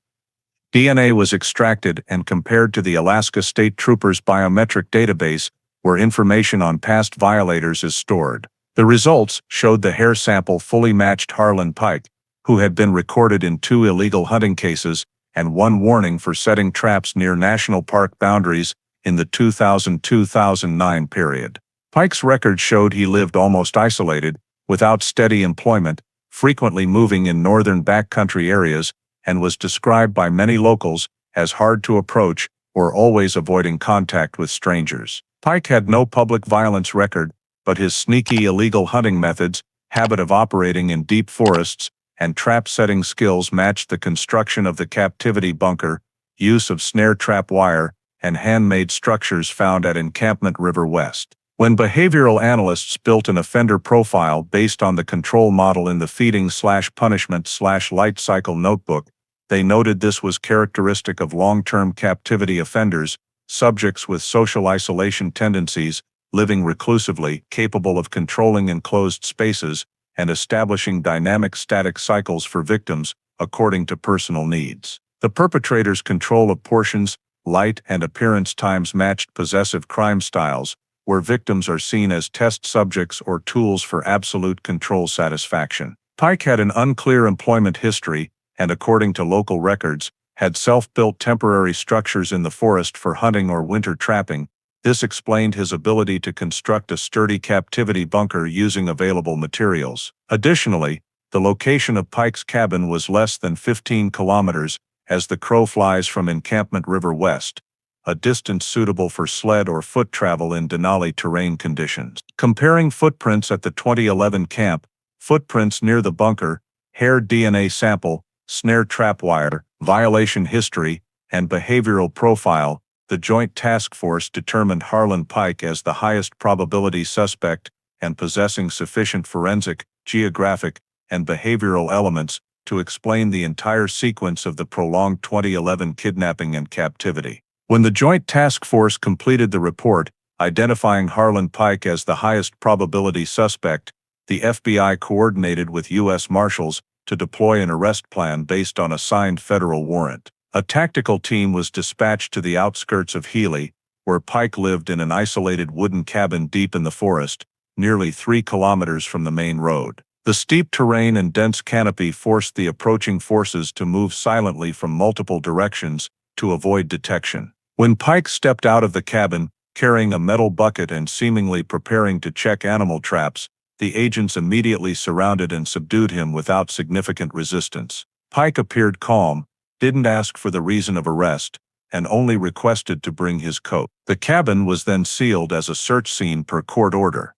S1: DNA was extracted and compared to the Alaska State Troopers biometric database, where information on past violators is stored. The results showed the hair sample fully matched Harlan Pike, who had been recorded in 2 illegal hunting cases and 1 warning for setting traps near national park boundaries in the 2000-2009 period. Pike's record showed he lived almost isolated, without steady employment, frequently moving in northern backcountry areas, and was described by many locals as hard to approach or always avoiding contact with strangers. Pike had no public violence record, but his sneaky illegal hunting methods, habit of operating in deep forests, and trap-setting skills matched the construction of the captivity bunker, use of snare trap wire, and handmade structures found at Encampment River West. When behavioral analysts built an offender profile based on the control model in the feeding/punishment/light cycle notebook, they noted this was characteristic of long-term captivity offenders, subjects with social isolation tendencies, living reclusively, capable of controlling enclosed spaces, and establishing dynamic static cycles for victims, according to personal needs. The perpetrator's control of portions, light, and appearance times matched possessive crime styles, where victims are seen as test subjects or tools for absolute control satisfaction. Pike had an unclear employment history, and according to local records, had self-built temporary structures in the forest for hunting or winter trapping. This explained his ability to construct a sturdy captivity bunker using available materials. Additionally, the location of Pike's cabin was less than 15 kilometers as the crow flies from Encampment River West, a distance suitable for sled or foot travel in Denali terrain conditions. Comparing footprints at the 2011 camp, footprints near the bunker, hair DNA sample, snare trap wire, violation history, and behavioral profile, the Joint Task Force determined Harlan Pike as the highest probability suspect and possessing sufficient forensic, geographic, and behavioral elements to explain the entire sequence of the prolonged 2011 kidnapping and captivity. When the Joint Task Force completed the report, identifying Harlan Pike as the highest probability suspect, the FBI coordinated with U.S. Marshals to deploy an arrest plan based on a signed federal warrant. A tactical team was dispatched to the outskirts of Healy, where Pike lived in an isolated wooden cabin deep in the forest, nearly 3 kilometers from the main road. The steep terrain and dense canopy forced the approaching forces to move silently from multiple directions to avoid detection. When Pike stepped out of the cabin, carrying a metal bucket and seemingly preparing to check animal traps, the agents immediately surrounded and subdued him without significant resistance. Pike appeared calm, didn't ask for the reason of arrest, and only requested to bring his coat. The cabin was then sealed as a search scene per court order.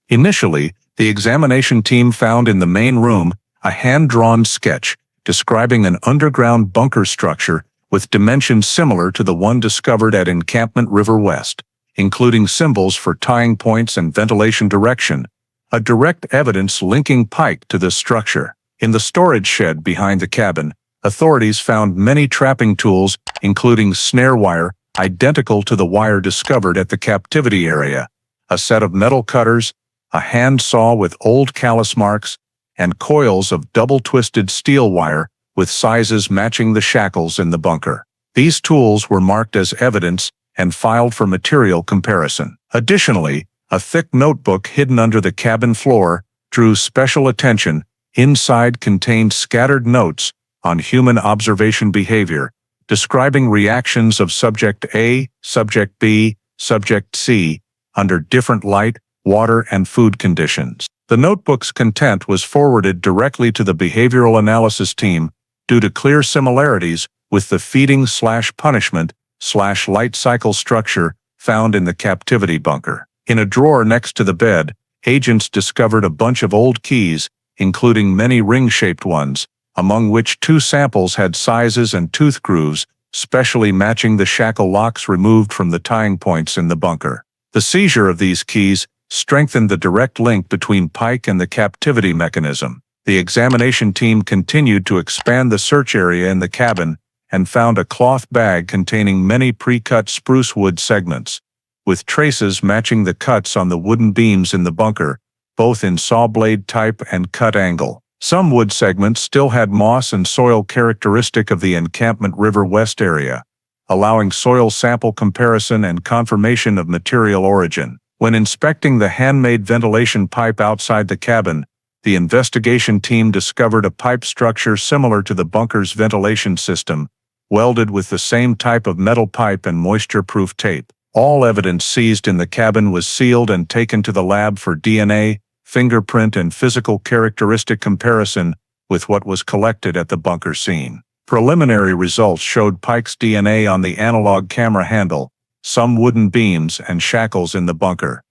S1: Initially, the examination team found in the main room a hand-drawn sketch describing an underground bunker structure with dimensions similar to the one discovered at Encampment River West, including symbols for tying points and ventilation direction, a direct evidence linking Pike to this structure. In the storage shed behind the cabin, authorities found many trapping tools, including snare wire, identical to the wire discovered at the captivity area, a set of metal cutters, a hand saw with old callus marks, and coils of double-twisted steel wire with sizes matching the shackles in the bunker. These tools were marked as evidence and filed for material comparison. Additionally, a thick notebook hidden under the cabin floor drew special attention. Inside contained scattered notes on human observation behavior, describing reactions of Subject A, Subject B, Subject C, under different light, water, and food conditions. The notebook's content was forwarded directly to the behavioral analysis team due to clear similarities with the feeding/punishment/light cycle structure found in the captivity bunker. In a drawer next to the bed, agents discovered a bunch of old keys, including many ring-shaped ones, among which 2 samples had sizes and tooth grooves, specially matching the shackle locks removed from the tying points in the bunker. The seizure of these keys strengthened the direct link between Pike and the captivity mechanism. The examination team continued to expand the search area in the cabin and found a cloth bag containing many pre-cut spruce wood segments, with traces matching the cuts on the wooden beams in the bunker, both in saw blade type and cut angle. Some wood segments still had moss and soil characteristic of the Encampment River West area, allowing soil sample comparison and confirmation of material origin. When inspecting the handmade ventilation pipe outside the cabin, the investigation team discovered a pipe structure similar to the bunker's ventilation system, welded with the same type of metal pipe and moisture-proof tape. All evidence seized in the cabin was sealed and taken to the lab for DNA, fingerprint, and physical characteristic comparison, with what was collected at the bunker scene. Preliminary results showed Pike's DNA on the analog camera handle, some wooden beams and shackles in the bunker.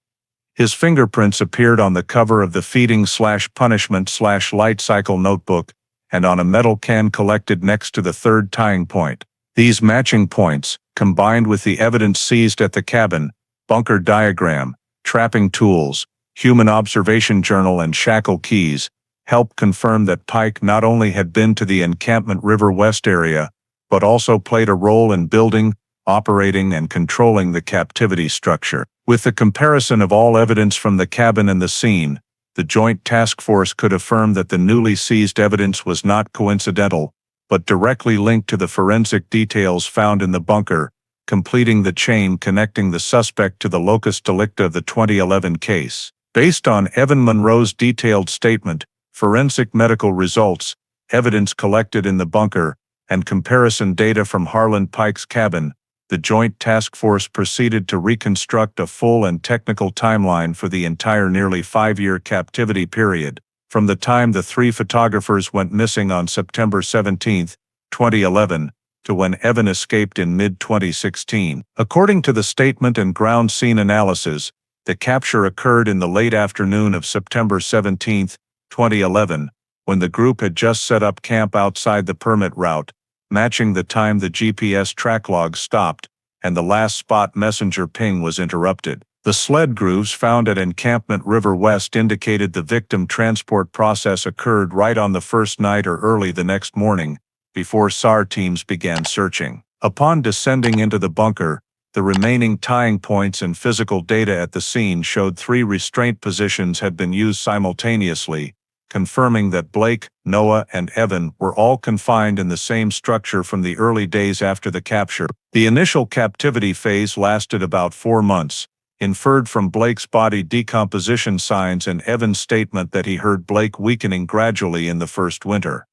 S1: His fingerprints appeared on the cover of the feeding/punishment/light cycle notebook and on a metal can collected next to the third tying point. These matching points, combined with the evidence seized at the cabin, bunker diagram, trapping tools, human observation journal and shackle keys, helped confirm that Pike not only had been to the Encampment River West area, but also played a role in building, operating and controlling the captivity structure. With the comparison of all evidence from the cabin and the scene, the Joint Task Force could affirm that the newly seized evidence was not coincidental, but directly linked to the forensic details found in the bunker, completing the chain connecting the suspect to the locus delicti of the 2011 case. Based on Evan Monroe's detailed statement, forensic medical results, evidence collected in the bunker, and comparison data from Harlan Pike's cabin, the Joint Task Force proceeded to reconstruct a full and technical timeline for the entire nearly 5-year captivity period, from the time the 3 photographers went missing on September 17, 2011, to when Evan escaped in mid-2016. According to the statement and ground scene analysis, the capture occurred in the late afternoon of September 17, 2011, when the group had just set up camp outside the permit route, matching the time the GPS track log stopped and the last spot messenger ping was interrupted. The sled grooves found at Encampment River West indicated the victim transport process occurred right on the first night or early the next morning, before SAR teams began searching. Upon descending into the bunker, the remaining tying points and physical data at the scene showed 3 restraint positions had been used simultaneously, confirming that Blake, Noah, and Evan were all confined in the same structure from the early days after the capture. The initial captivity phase lasted about 4 months, inferred from Blake's body decomposition signs and Evan's statement that he heard Blake weakening gradually in the first winter.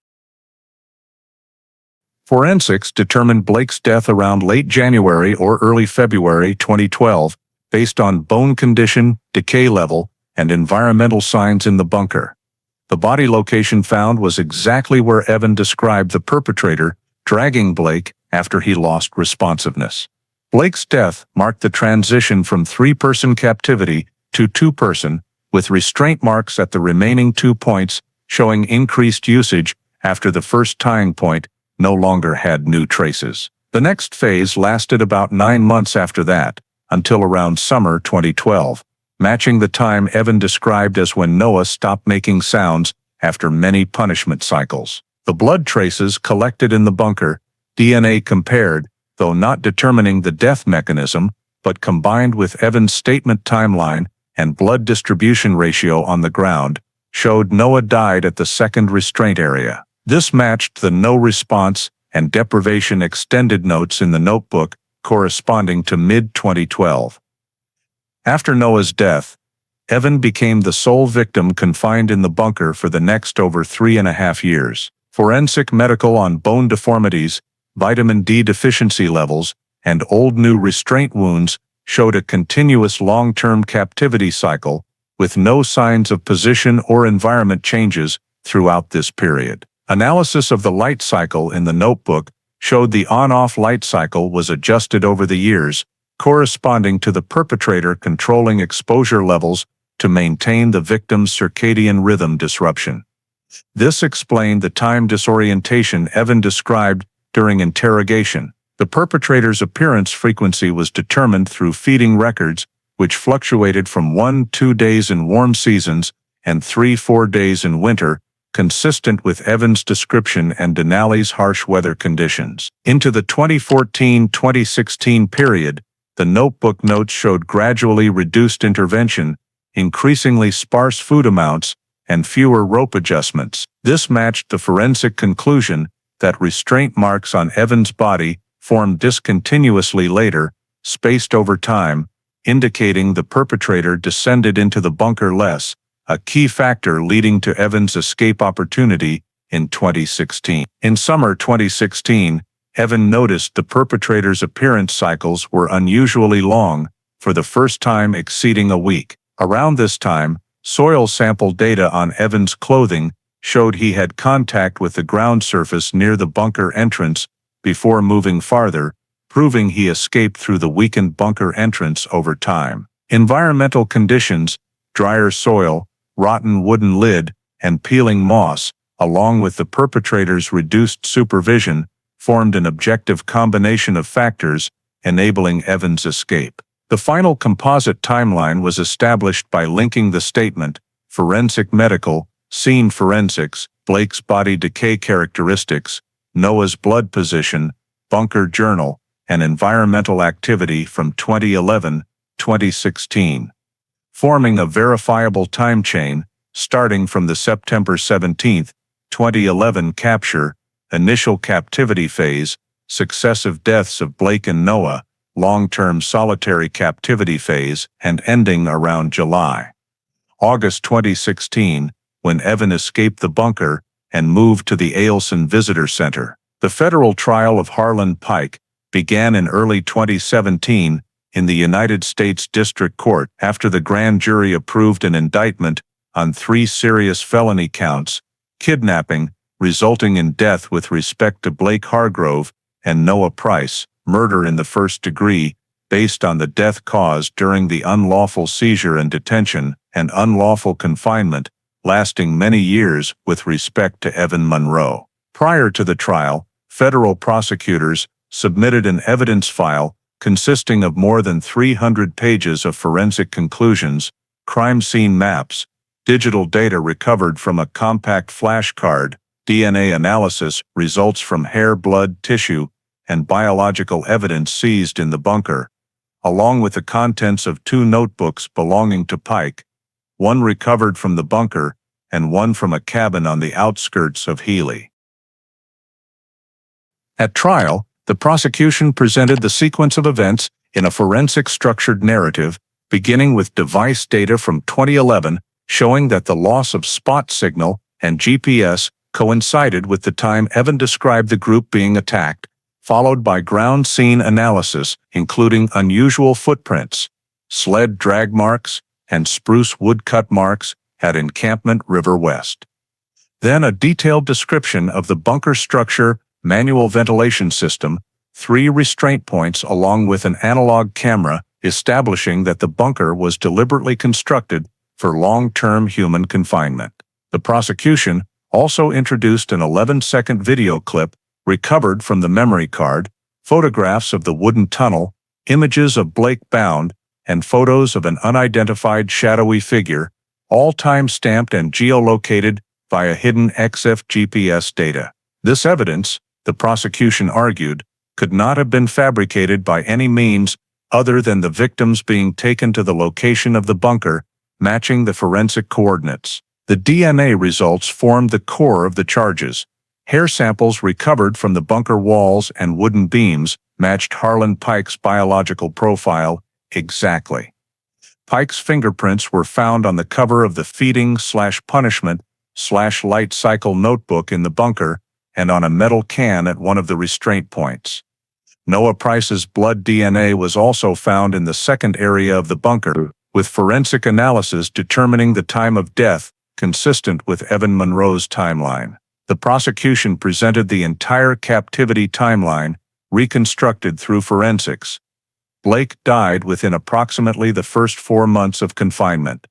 S1: Forensics determined Blake's death around late January or early February 2012, based on bone condition, decay level, and environmental signs in the bunker. The body location found was exactly where Evan described the perpetrator dragging Blake after he lost responsiveness. Blake's death marked the transition from 3-person captivity to 2-person, with restraint marks at the remaining 2 points showing increased usage after the first tying point no longer had new traces. The next phase lasted about 9 months after that, until around summer 2012. Matching the time Evan described as when Noah stopped making sounds after many punishment cycles. The blood traces collected in the bunker, DNA compared, though not determining the death mechanism, but combined with Evan's statement timeline and blood distribution ratio on the ground, showed Noah died at the second restraint area. This matched the no response and deprivation extended notes in the notebook corresponding to mid-2012. After Noah's death, Evan became the sole victim confined in the bunker for the next over 3.5 years. Forensic medical on bone deformities, vitamin D deficiency levels, and old-new restraint wounds showed a continuous long-term captivity cycle, with no signs of position or environment changes throughout this period. Analysis of the light cycle in the notebook showed the on-off light cycle was adjusted over the years, corresponding to the perpetrator controlling exposure levels to maintain the victim's circadian rhythm disruption. This explained the time disorientation Evan described during interrogation. The perpetrator's appearance frequency was determined through feeding records, which fluctuated from 1-2 days in warm seasons and 3-4 days in winter, consistent with Evan's description and Denali's harsh weather conditions. Into the 2014-2016 period, the notebook notes showed gradually reduced intervention, increasingly sparse food amounts, and fewer rope adjustments. This matched the forensic conclusion that restraint marks on Evan's body formed discontinuously later, spaced over time, indicating the perpetrator descended into the bunker less, a key factor leading to Evan's escape opportunity in 2016. In summer 2016, Evan noticed the perpetrator's appearance cycles were unusually long, for the first time exceeding a week. Around this time, soil sample data on Evan's clothing showed he had contact with the ground surface near the bunker entrance before moving farther, proving he escaped through the weakened bunker entrance over time. Environmental conditions, drier soil, rotten wooden lid, and peeling moss, along with the perpetrator's reduced supervision, formed an objective combination of factors enabling Evans' escape. The final composite timeline was established by linking the statement, forensic medical, scene forensics, Blake's body decay characteristics, Noah's blood position, bunker journal, and environmental activity from 2011-2016, forming a verifiable time chain starting from the September 17, 2011 capture, initial captivity phase, successive deaths of Blake and Noah, long-term solitary captivity phase, and ending around August 2016, when Evan escaped the bunker and moved to the Alaskan Visitor Center. The federal trial of Harlan Pike began in early 2017 in the United States District Court after the grand jury approved an indictment on 3 serious felony counts, kidnapping, resulting in death with respect to Blake Hargrove and Noah Price, murder in the first degree, based on the death caused during the unlawful seizure and detention, and unlawful confinement, lasting many years with respect to Evan Monroe. Prior to the trial, federal prosecutors submitted an evidence file consisting of more than 300 pages of forensic conclusions, crime scene maps, digital data recovered from a compact flash card, DNA analysis results from hair, blood, tissue, and biological evidence seized in the bunker, along with the contents of 2 notebooks belonging to Pike, one recovered from the bunker and one from a cabin on the outskirts of Healy. At trial, the prosecution presented the sequence of events in a forensic structured narrative, beginning with device data from 2011 showing that the loss of spot signal and GPS coincided with the time Evan described the group being attacked, followed by ground scene analysis including unusual footprints, sled drag marks, and spruce wood cut marks at Encampment River West. Then a detailed description of the bunker structure, manual ventilation system, 3 restraint points along with an analog camera establishing that the bunker was deliberately constructed for long-term human confinement. The prosecution also introduced an 11-second video clip recovered from the memory card, photographs of the wooden tunnel, images of Blake bound, and photos of an unidentified shadowy figure, all time-stamped and geolocated via hidden XF GPS data. This evidence, the prosecution argued, could not have been fabricated by any means other than the victims being taken to the location of the bunker, matching the forensic coordinates. The DNA results formed the core of the charges. Hair samples recovered from the bunker walls and wooden beams matched Harlan Pike's biological profile exactly. Pike's fingerprints were found on the cover of the feeding/punishment/light cycle notebook in the bunker and on a metal can at one of the restraint points. Noah Price's blood DNA was also found in the second area of the bunker, with forensic analysis determining the time of death consistent with Evan Monroe's timeline. The prosecution presented the entire captivity timeline, reconstructed through forensics. Blake died within approximately the first 4 months of confinement.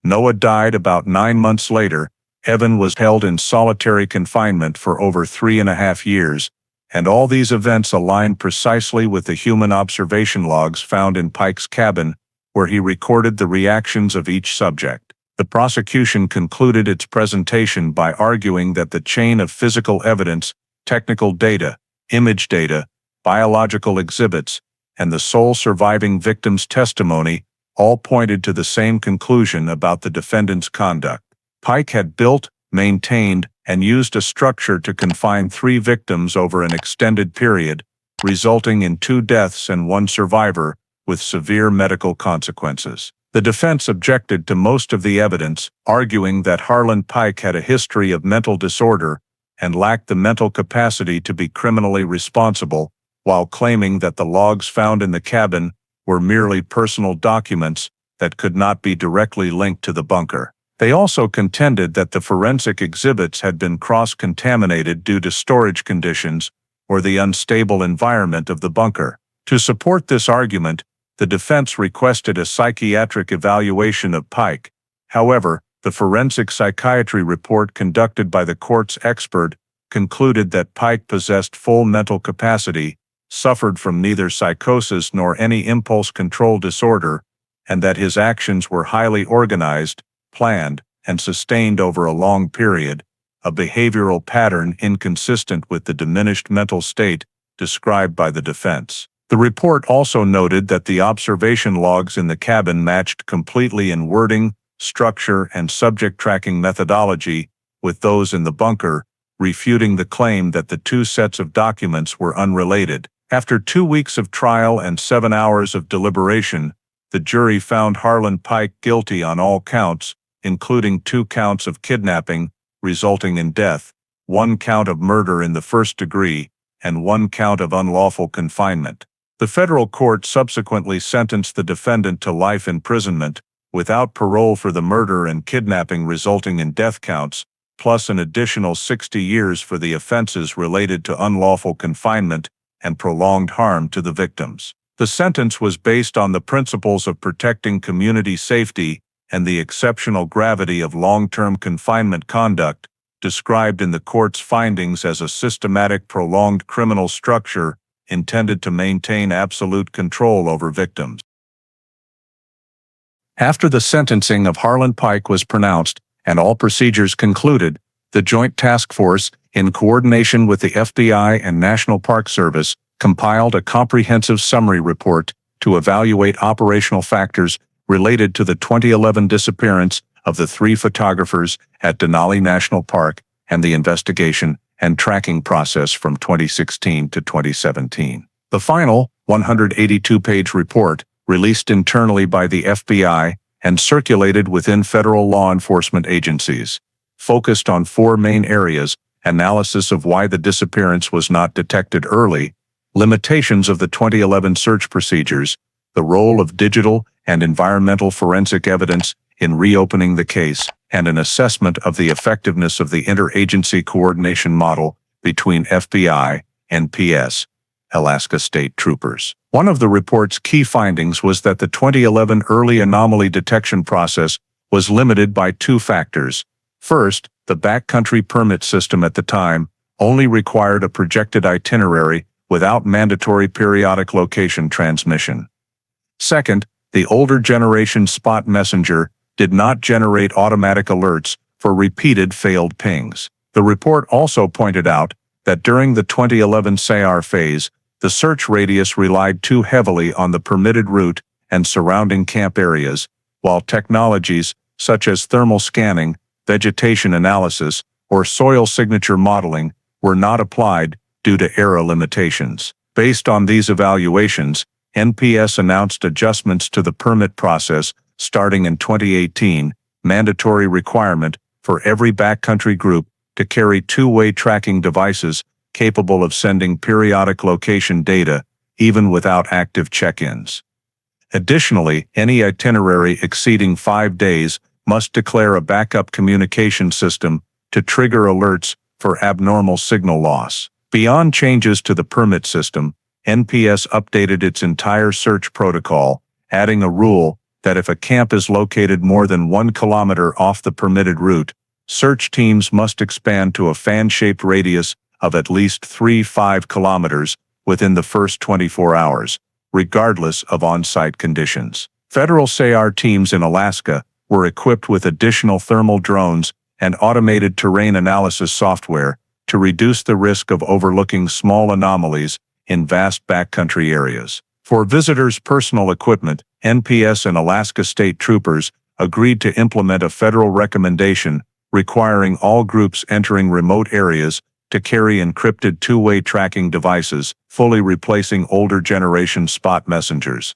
S1: Noah died about 9 months later. Evan was held in solitary confinement for over 3.5 years, and all these events align precisely with the human observation logs found in Pike's cabin, where he recorded the reactions of each subject. The prosecution concluded its presentation by arguing that the chain of physical evidence, technical data, image data, biological exhibits, and the sole surviving victim's testimony all pointed to the same conclusion about the defendant's conduct. Pike had built, maintained, and used a structure to confine 3 victims over an extended period, resulting in 2 deaths and 1 survivor, with severe medical consequences. The defense objected to most of the evidence, arguing that Harlan Pike had a history of mental disorder and lacked the mental capacity to be criminally responsible, while claiming that the logs found in the cabin were merely personal documents that could not be directly linked to the bunker. They also contended that the forensic exhibits had been cross-contaminated due to storage conditions or the unstable environment of the bunker. To support this argument, the defense requested a psychiatric evaluation of Pike. However, the forensic psychiatry report conducted by the court's expert concluded that Pike possessed full mental capacity, suffered from neither psychosis nor any impulse control disorder, and that his actions were highly organized, planned, and sustained over a long period, a behavioral pattern inconsistent with the diminished mental state described by the defense. The report also noted that the observation logs in the cabin matched completely in wording, structure, and subject tracking methodology with those in the bunker, refuting the claim that the two sets of documents were unrelated. After 2 weeks of trial and 7 hours of deliberation, the jury found Harlan Pike guilty on all counts, including 2 counts of kidnapping, resulting in death, 1 count of murder in the first degree, and 1 count of unlawful confinement. The federal court subsequently sentenced the defendant to life imprisonment, without parole for the murder and kidnapping resulting in death counts, plus an additional 60 years for the offenses related to unlawful confinement and prolonged harm to the victims. The sentence was based on the principles of protecting community safety and the exceptional gravity of long-term confinement conduct, described in the court's findings as a systematic prolonged criminal structure intended to maintain absolute control over victims. After the sentencing of Harlan Pike was pronounced and all procedures concluded, the Joint Task Force, in coordination with the FBI and National Park Service, compiled a comprehensive summary report to evaluate operational factors related to the 2011 disappearance of the 3 photographers at Denali National Park and the investigation and tracking process from 2016 to 2017. The final, 182-page report, released internally by the FBI and circulated within federal law enforcement agencies, focused on 4 main areas: analysis of why the disappearance was not detected early, limitations of the 2011 search procedures, the role of digital and environmental forensic evidence in reopening the case, and an assessment of the effectiveness of the interagency coordination model between FBI, NPS, Alaska State Troopers. One of the report's key findings was that the 2011 early anomaly detection process was limited by 2 factors. First, the backcountry permit system at the time only required a projected itinerary without mandatory periodic location transmission. Second, the older generation Spot Messenger did not generate automatic alerts for repeated failed pings. The report also pointed out that during the 2011 SAR phase, the search radius relied too heavily on the permitted route and surrounding camp areas, while technologies such as thermal scanning, vegetation analysis, or soil signature modeling were not applied due to era limitations. Based on these evaluations, NPS announced adjustments to the permit process starting in 2018, mandatory requirement for every backcountry group to carry 2-way tracking devices capable of sending periodic location data, even without active check-ins. Additionally, any itinerary exceeding 5 days must declare a backup communication system to trigger alerts for abnormal signal loss. Beyond changes to the permit system, NPS updated its entire search protocol, adding a rule that if a camp is located more than 1 kilometer off the permitted route, search teams must expand to a fan-shaped radius of at least 3-5 kilometers within the first 24 hours, regardless of on-site conditions. Federal SAR teams in Alaska were equipped with additional thermal drones and automated terrain analysis software to reduce the risk of overlooking small anomalies in vast backcountry areas. For visitors' personal equipment, NPS and Alaska State Troopers agreed to implement a federal recommendation requiring all groups entering remote areas to carry encrypted 2-way tracking devices, fully replacing older generation Spot Messengers.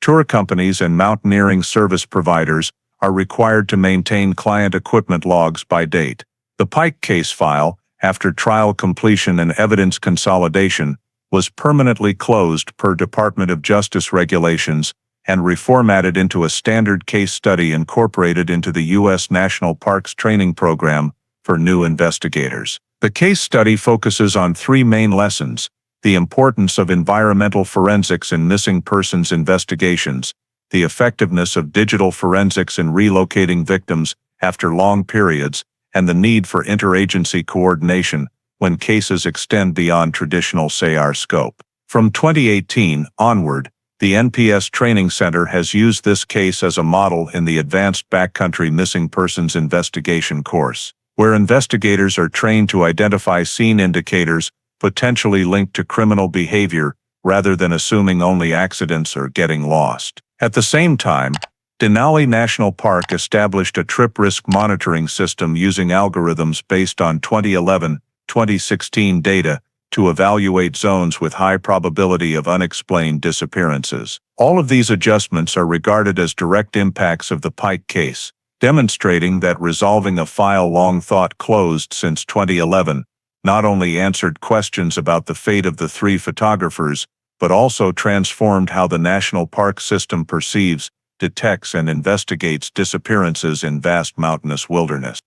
S1: Tour companies and mountaineering service providers are required to maintain client equipment logs by date. The Pike case file, after trial completion and evidence consolidation, was permanently closed per Department of Justice regulations and reformatted into a standard case study incorporated into the U.S. National Parks training program for new investigators. The case study focuses on three main lessons: the importance of environmental forensics in missing persons investigations, the effectiveness of digital forensics in relocating victims after long periods, and the need for interagency coordination when cases extend beyond traditional SAR scope. From 2018 onward, the NPS Training Center has used this case as a model in the Advanced Backcountry Missing Persons Investigation course, where investigators are trained to identify scene indicators potentially linked to criminal behavior rather than assuming only accidents or getting lost. At the same time, Denali National Park established a trip risk monitoring system using algorithms based on 2011-2016 data to evaluate zones with high probability of unexplained disappearances. All of these adjustments are regarded as direct impacts of the Pike case, demonstrating that resolving a file long thought closed since 2011 not only answered questions about the fate of the three photographers, but also transformed how the national park system perceives, detects, and investigates disappearances in vast mountainous wilderness.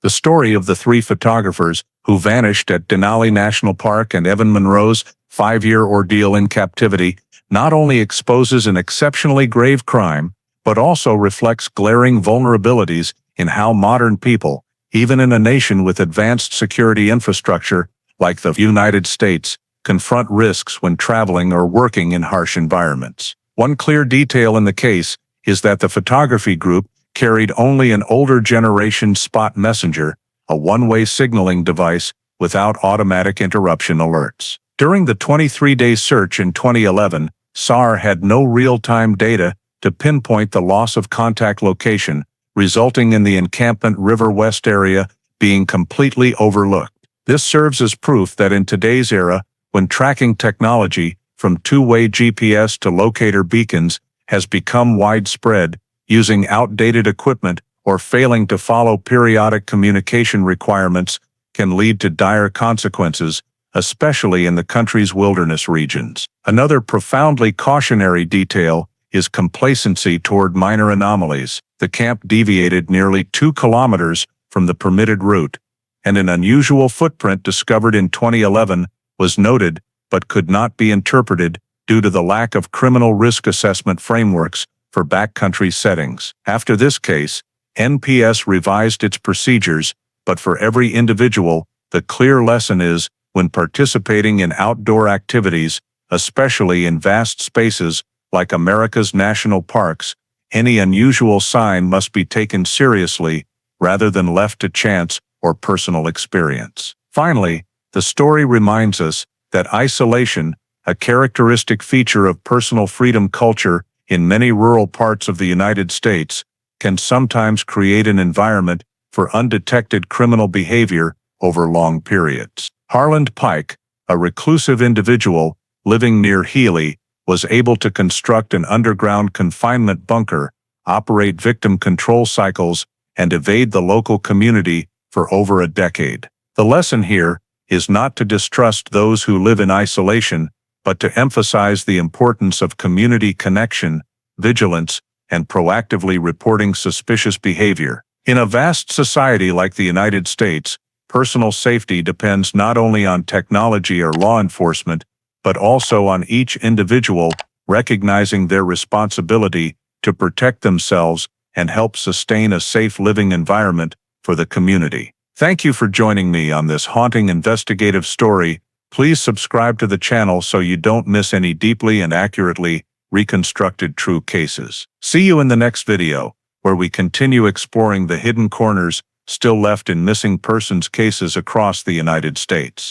S1: The story of the three photographers who vanished at Denali National Park and Evan Monroe's 5-year ordeal in captivity not only exposes an exceptionally grave crime, but also reflects glaring vulnerabilities in how modern people, even in a nation with advanced security infrastructure like the United States, confront risks when traveling or working in harsh environments. One clear detail in the case is that the photography group carried only an older generation spot messenger, a one-way signaling device without automatic interruption alerts. During the 23-day search in 2011, SAR had no real-time data to pinpoint the loss of contact location, resulting in the Encampment River West area being completely overlooked. This serves as proof that in today's era, when tracking technology, from two-way GPS to locator beacons, has become widespread, using outdated equipment or failing to follow periodic communication requirements can lead to dire consequences, especially in the country's wilderness regions. Another profoundly cautionary detail is complacency toward minor anomalies. The camp deviated nearly 2 kilometers from the permitted route, and an unusual footprint discovered in 2011 was noted but could not be interpreted due to the lack of criminal risk assessment frameworks for backcountry settings. After this case, NPS revised its procedures, but for every individual, the clear lesson is, when participating in outdoor activities, especially in vast spaces like America's national parks, any unusual sign must be taken seriously rather than left to chance or personal experience. Finally, the story reminds us that isolation, a characteristic feature of personal freedom culture in many rural parts of the United States, can sometimes create an environment for undetected criminal behavior over long periods. Harland Pike, a reclusive individual living near Healy, was able to construct an underground confinement bunker, operate victim control cycles, and evade the local community for over a decade. The lesson here is not to distrust those who live in isolation, but to emphasize the importance of community connection, vigilance, and proactively reporting suspicious behavior. In a vast society like the United States, personal safety depends not only on technology or law enforcement, but also on each individual recognizing their responsibility to protect themselves and help sustain a safe living environment for the community. Thank you for joining me on this haunting investigative story. Please subscribe to the channel so you don't miss any deeply and accurately reconstructed true cases. See you in the next video, where we continue exploring the hidden corners still left in missing persons cases across the United States.